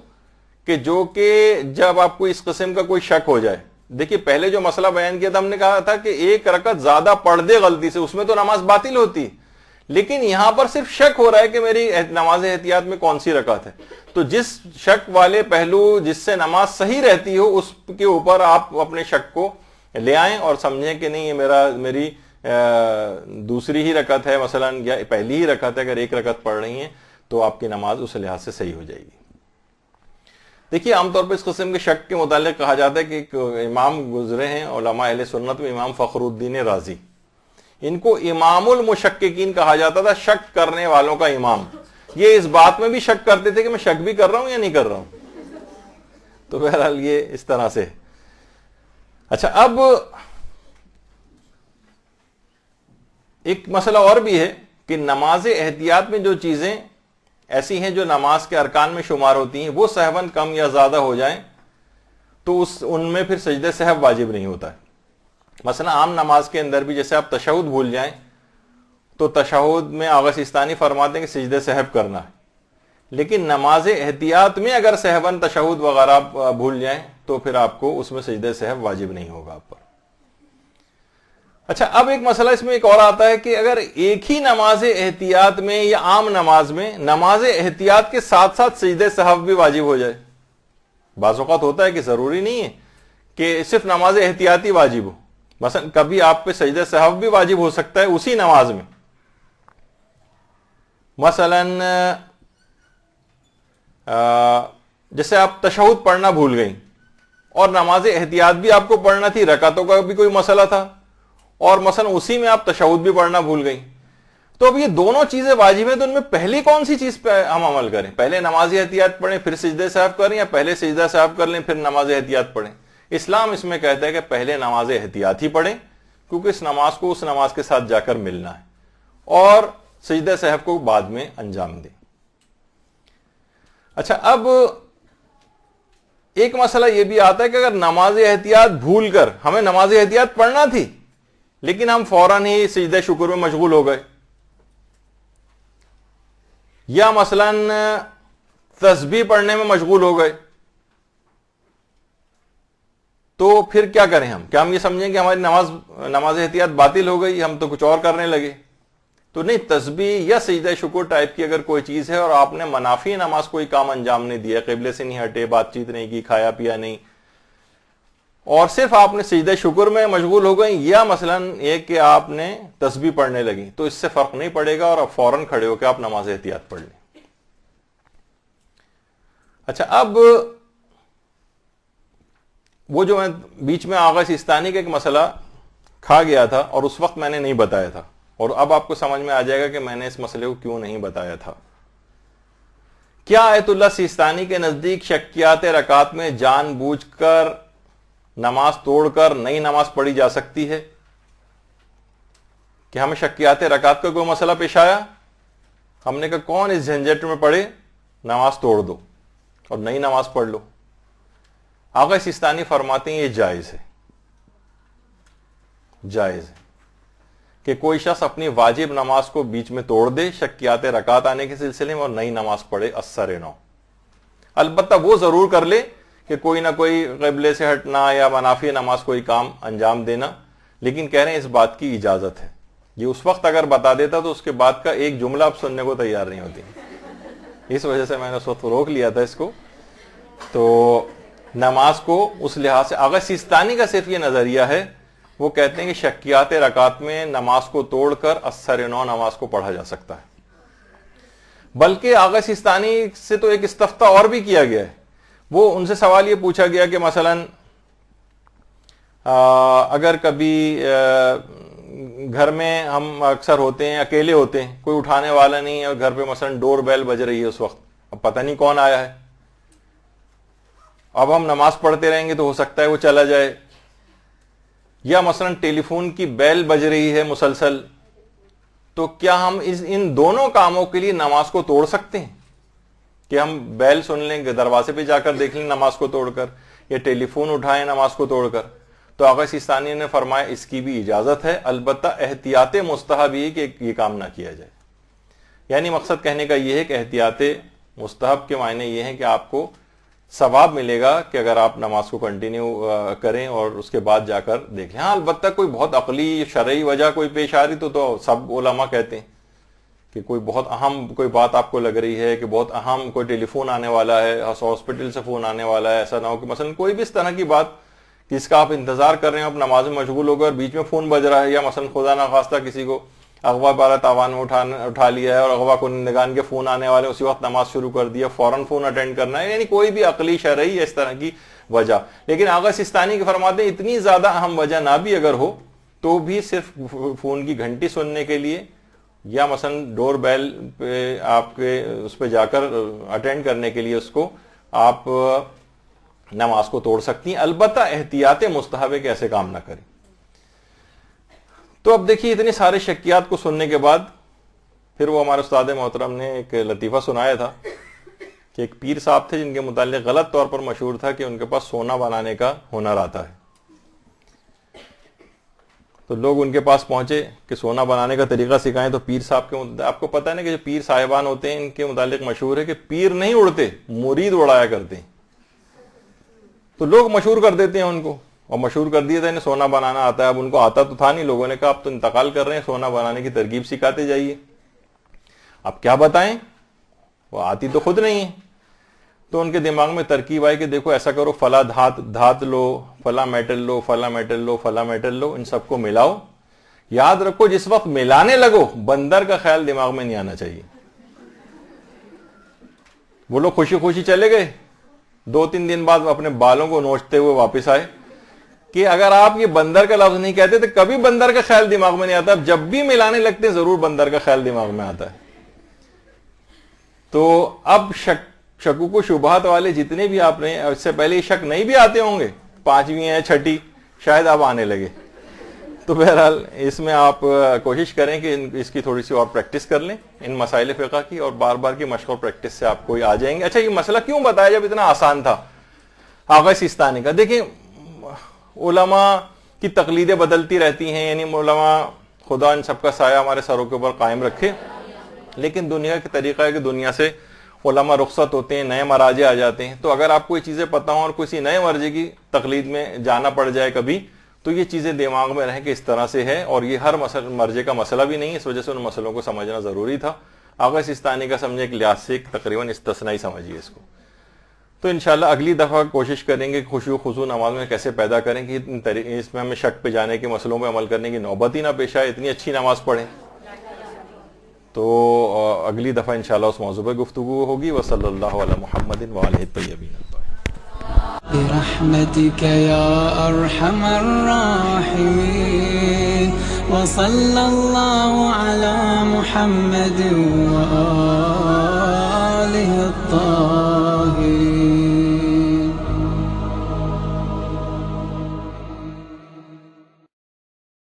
کہ جو کہ جب آپ کو اس قسم کا کوئی شک ہو جائے، دیکھیے پہلے جو مسئلہ بیان کیا تھا ہم نے کہا تھا کہ ایک رکعت زیادہ پڑھ دے غلطی سے، اس میں تو نماز باطل ہوتی، لیکن یہاں پر صرف شک ہو رہا ہے کہ میری نماز احتیاط میں کون سی رکعت ہے، تو جس شک والے پہلو جس سے نماز صحیح رہتی ہو اس کے اوپر آپ اپنے شک کو لے آئیں اور سمجھیں کہ نہیں یہ میری دوسری ہی رکعت ہے مثلا، یا پہلی ہی رکعت ہے، اگر ایک رکعت پڑھ رہی ہیں تو آپ کی نماز اس لحاظ سے صحیح ہو جائے گی۔ دیکھیے عام طور پہ اس قسم کے شک کے متعلق کہا جاتا ہے کہ ایک امام گزرے ہیں علماء اہل سنت میں، امام فخر الدین رازی، ان کو امام المشککین کہا جاتا تھا، شک کرنے والوں کا امام۔ یہ اس بات میں بھی شک کرتے تھے کہ میں شک بھی کر رہا ہوں یا نہیں کر رہا ہوں۔ تو بہرحال یہ اس طرح سے۔ اچھا، اب ایک مسئلہ اور بھی ہے کہ نماز احتیاط میں جو چیزیں ایسی ہیں جو نماز کے ارکان میں شمار ہوتی ہیں، وہ سہون کم یا زیادہ ہو جائیں تو ان میں پھر سجدہ سہو واجب نہیں ہوتا ہے۔ مثلا عام نماز کے اندر بھی جیسے آپ تشہد بھول جائیں تو تشہد میں آغا سیستانی فرماتے ہیں کہ سجدہ سہو کرنا ہے، لیکن نماز احتیاط میں اگر سہون تشہد وغیرہ بھول جائیں تو پھر آپ کو اس میں سجدہ سہو واجب نہیں ہوگا آپ پر۔ اچھا، اب ایک مسئلہ اس میں ایک اور آتا ہے کہ اگر ایک ہی نماز احتیاط میں یا عام نماز میں نماز احتیاط کے ساتھ ساتھ سجدہ سہو بھی واجب ہو جائے۔ بعض اوقات ہوتا ہے کہ ضروری نہیں ہے کہ صرف نماز احتیاطی واجب ہو، مثلا کبھی آپ پہ سجدہ سہو بھی واجب ہو سکتا ہے اسی نماز میں۔ مثلا جیسے آپ تشہد پڑھنا بھول گئیں اور نماز احتیاط بھی آپ کو پڑھنا تھی، رکعتوں کا بھی کوئی مسئلہ تھا، اور مثلا اسی میں آپ تشہد بھی پڑھنا بھول گئیں، تو اب یہ دونوں چیزیں واجب ہیں، تو ان میں پہلی کون سی چیز پہ ہم عمل کریں؟ پہلے نماز احتیاط پڑھیں پھر سجدہ سہو کریں، یا پہلے سجدہ سہو کر لیں پھر نماز احتیاط پڑھیں؟ اسلام اس میں کہتا ہے کہ پہلے نماز احتیاط ہی پڑھیں، کیونکہ اس نماز کو اس نماز کے ساتھ جا کر ملنا ہے، اور سجدہ سہو کو بعد میں انجام دیں۔ اچھا، اب ایک مسئلہ یہ بھی آتا ہے کہ اگر نماز احتیاط بھول کر ہمیں نماز احتیاط پڑھنا تھی لیکن ہم فوراً ہی سجدہ شکر میں مشغول ہو گئے، یا مثلا تسبیح پڑھنے میں مشغول ہو گئے، تو پھر کیا کریں ہم؟ کیا ہم یہ سمجھیں کہ ہماری نماز احتیاط باطل ہو گئی، ہم تو کچھ اور کرنے لگے؟ تو نہیں، تسبیح یا سجدہ شکر ٹائپ کی اگر کوئی چیز ہے اور آپ نے منافی نماز کوئی کام انجام نہیں دیا، قبلے سے نہیں ہٹے، بات چیت نہیں کی، کھایا پیا نہیں، اور صرف آپ نے سجدہ شکر میں مشغول ہو گئیں، یا مثلا یہ کہ آپ نے تسبیح پڑھنے لگی، تو اس سے فرق نہیں پڑے گا اور آپ فوراً کھڑے ہو کے آپ نماز احتیاط پڑھ لیں۔ اچھا، اب وہ جو میں بیچ میں آغا سیستانی کا ایک مسئلہ کھا گیا تھا اور اس وقت میں نے نہیں بتایا تھا، اور اب آپ کو سمجھ میں آ جائے گا کہ میں نے اس مسئلے کو کیوں نہیں بتایا تھا۔ کیا آیت اللہ سیستانی کے نزدیک شکیات رکعات میں جان بوجھ کر نماز توڑ کر نئی نماز پڑھی جا سکتی ہے؟ کہ ہمیں شکیات رکعات کا کوئی مسئلہ پیش آیا، ہم نے کہا کون اس جھنجٹ میں پڑے، نماز توڑ دو اور نئی نماز پڑھ لو۔ آغا سیستانی فرماتے ہیں یہ جائز ہے، جائز ہے کہ کوئی شخص اپنی واجب نماز کو بیچ میں توڑ دے شکیات رکعات آنے کے سلسلے میں اور نئی نماز پڑھے اثر نو۔ البتہ وہ ضرور کر لے کہ کوئی نہ کوئی قبلے سے ہٹنا یا منافی نماز کوئی کام انجام دینا، لیکن کہہ رہے ہیں اس بات کی اجازت ہے۔ یہ اس وقت اگر بتا دیتا تو اس کے بعد کا ایک جملہ اب سننے کو تیار نہیں ہوتی، اس وجہ سے میں نے اس وقت روک لیا تھا اس کو۔ تو نماز کو اس لحاظ سے آغا سیستانی کا صرف یہ نظریہ ہے، وہ کہتے ہیں کہ شکیات رکعات میں نماز کو توڑ کر اثر نو نماز کو پڑھا جا سکتا ہے۔ بلکہ آغا سیستانی سے تو ایک استفتاء اور بھی کیا گیا ہے، وہ ان سے سوال یہ پوچھا گیا کہ مثلا اگر کبھی گھر میں ہم اکثر ہوتے ہیں، اکیلے ہوتے ہیں، کوئی اٹھانے والا نہیں ہے، اور گھر پہ مثلا ڈور بیل بج رہی ہے اس وقت، اب پتہ نہیں کون آیا ہے، اب ہم نماز پڑھتے رہیں گے تو ہو سکتا ہے وہ چلا جائے، یا مثلا ٹیلی فون کی بیل بج رہی ہے مسلسل، تو کیا ہم ان دونوں کاموں کے لیے نماز کو توڑ سکتے ہیں؟ کہ ہم بیل سن لیں گے، دروازے پہ جا کر دیکھ لیں نماز کو توڑ کر، یا ٹیلی فون اٹھائیں نماز کو توڑ کر؟ تو آغا سیستانی نے فرمایا اس کی بھی اجازت ہے، البتہ احتیاط مستحب یہ کہ یہ کام نہ کیا جائے۔ یعنی مقصد کہنے کا یہ ہے کہ احتیاط مستحب کے معنی یہ ہیں کہ آپ کو ثواب ملے گا کہ اگر آپ نماز کو کنٹینیو کریں اور اس کے بعد جا کر دیکھ لیں۔ ہاں البتہ کوئی بہت عقلی شرعی وجہ کوئی پیش آ رہی تو سب علماء کہتے ہیں کہ کوئی بہت اہم کوئی بات آپ کو لگ رہی ہے کہ بہت اہم کوئی ٹیلی فون آنے والا ہے، ہاسپٹل سے فون آنے والا ہے، ایسا نہ ہو کہ مثلا کوئی بھی اس طرح کی بات جس کا آپ انتظار کر رہے ہیں، آپ نماز میں مشغول ہو کر بیچ میں فون بج رہا ہے، یا مثلا خدا نخواستہ کسی کو اغوا بارہ تاوان میں اٹھا لیا ہے اور اغوا کنندگان کے فون آنے والے اسی وقت نماز شروع کر دیا, فوراً فون اٹینڈ کرنا ہے, یعنی کوئی بھی عقلی شرعی اس طرح کی وجہ. لیکن آغا سستانی کے فرماتے ہیں اتنی زیادہ اہم وجہ نہ بھی اگر ہو تو بھی صرف فون کی گھنٹی سننے کے لیے یا مثلا ڈور بیل پہ آپ کے اس پہ جا کر اٹینڈ کرنے کے لیے اس کو آپ نماز کو توڑ سکتی ہیں, البتہ احتیاط مستحب ہے کہ ایسے کام نہ کریں. تو اب دیکھیے اتنے سارے شکیات کو سننے کے بعد پھر وہ ہمارے استاد محترم نے ایک لطیفہ سنایا تھا کہ ایک پیر صاحب تھے جن کے متعلق غلط طور پر مشہور تھا کہ ان کے پاس سونا بنانے کا ہنر آتا ہے. تو لوگ ان کے پاس پہنچے کہ سونا بنانے کا طریقہ سکھائیں. تو پیر صاحب کے آپ کو پتہ ہے نا کہ جو پیر صاحبان ہوتے ہیں ان کے متعلق مشہور ہے کہ پیر نہیں اڑتے, مرید اڑایا کرتے ہیں. تو لوگ مشہور کر دیتے ہیں ان کو, اور مشہور کر دیا تھا انہیں سونا بنانا آتا ہے. اب ان کو آتا تو تھا نہیں, لوگوں نے کہا اب تو انتقال کر رہے ہیں, سونا بنانے کی ترکیب سکھاتے جائیے. اب کیا بتائیں, وہ آتی تو خود نہیں ہے. تو ان کے دماغ میں ترکیب آئی کہ دیکھو ایسا کرو, فلاں دھات لو, فلاں میٹل لو, فلاں میٹل لو, فلاں میٹل لو, ان سب کو ملاؤ. یاد رکھو جس وقت ملانے لگو بندر کا خیال دماغ میں نہیں آنا چاہیے. وہ لوگ خوشی خوشی چلے گئے. 2-3 دن بعد اپنے بالوں کو نوچتے ہوئے واپس آئے کہ اگر آپ یہ بندر کا لفظ نہیں کہتے تو کبھی بندر کا خیال دماغ میں نہیں آتا, جب بھی ملانے لگتے ضرور بندر کا خیال دماغ میں آتا ہے. تو اب شکوک و شبہات والے جتنے بھی آپ نے, اس سے پہلے یہ شک نہیں بھی آتے ہوں گے, 5ویں ہے 6ٹھی شاید اب آنے لگے. تو بہرحال اس میں آپ کوشش کریں کہ اس کی تھوڑی سی اور پریکٹس کر لیں ان مسائل فقہ کی, اور بار بار کی مشق اور پریکٹس سے آپ کو آ جائیں گے. اچھا یہ مسئلہ کیوں بتایا جب اتنا آسان تھا آغا سستانی کا؟ دیکھیں علماء کی تقلیدیں بدلتی رہتی ہیں, یعنی علماء خدا ان سب کا سایہ ہمارے سروں کے اوپر قائم رکھے, لیکن دنیا کا طریقہ ہے کہ دنیا سے علماء رخصت ہوتے ہیں, نئے مراجع آ جاتے ہیں. تو اگر آپ کو یہ چیزیں پتہ ہوں اور کسی نئے مرجع کی تقلید میں جانا پڑ جائے کبھی, تو یہ چیزیں دماغ میں رہیں کہ اس طرح سے ہے, اور یہ ہر مرجع کا مسئلہ بھی نہیں ہے, اس وجہ سے ان مسئلوں کو سمجھنا ضروری تھا. آغا سستانی کا سمجھے ایک لحاظ سے تقریباً استثنائی سمجھیے اس کو. تو انشاءاللہ اگلی دفعہ کوشش کریں گے خشوع و خضوع نماز میں کیسے پیدا کریں کہ اس میں ہمیں شک پہ جانے کے مسئلوں پہ عمل کرنے کی نوبت ہی نہ پیش آئے, اتنی اچھی نماز پڑھیں. تو اگلی دفعہ انشاءاللہ اس موضوع پہ گفتگو ہوگی. وصلی اللہ علی محمد وآلہ الطیبین برحمتك يا أرحم الراحمين وصلى الله على محمد وآله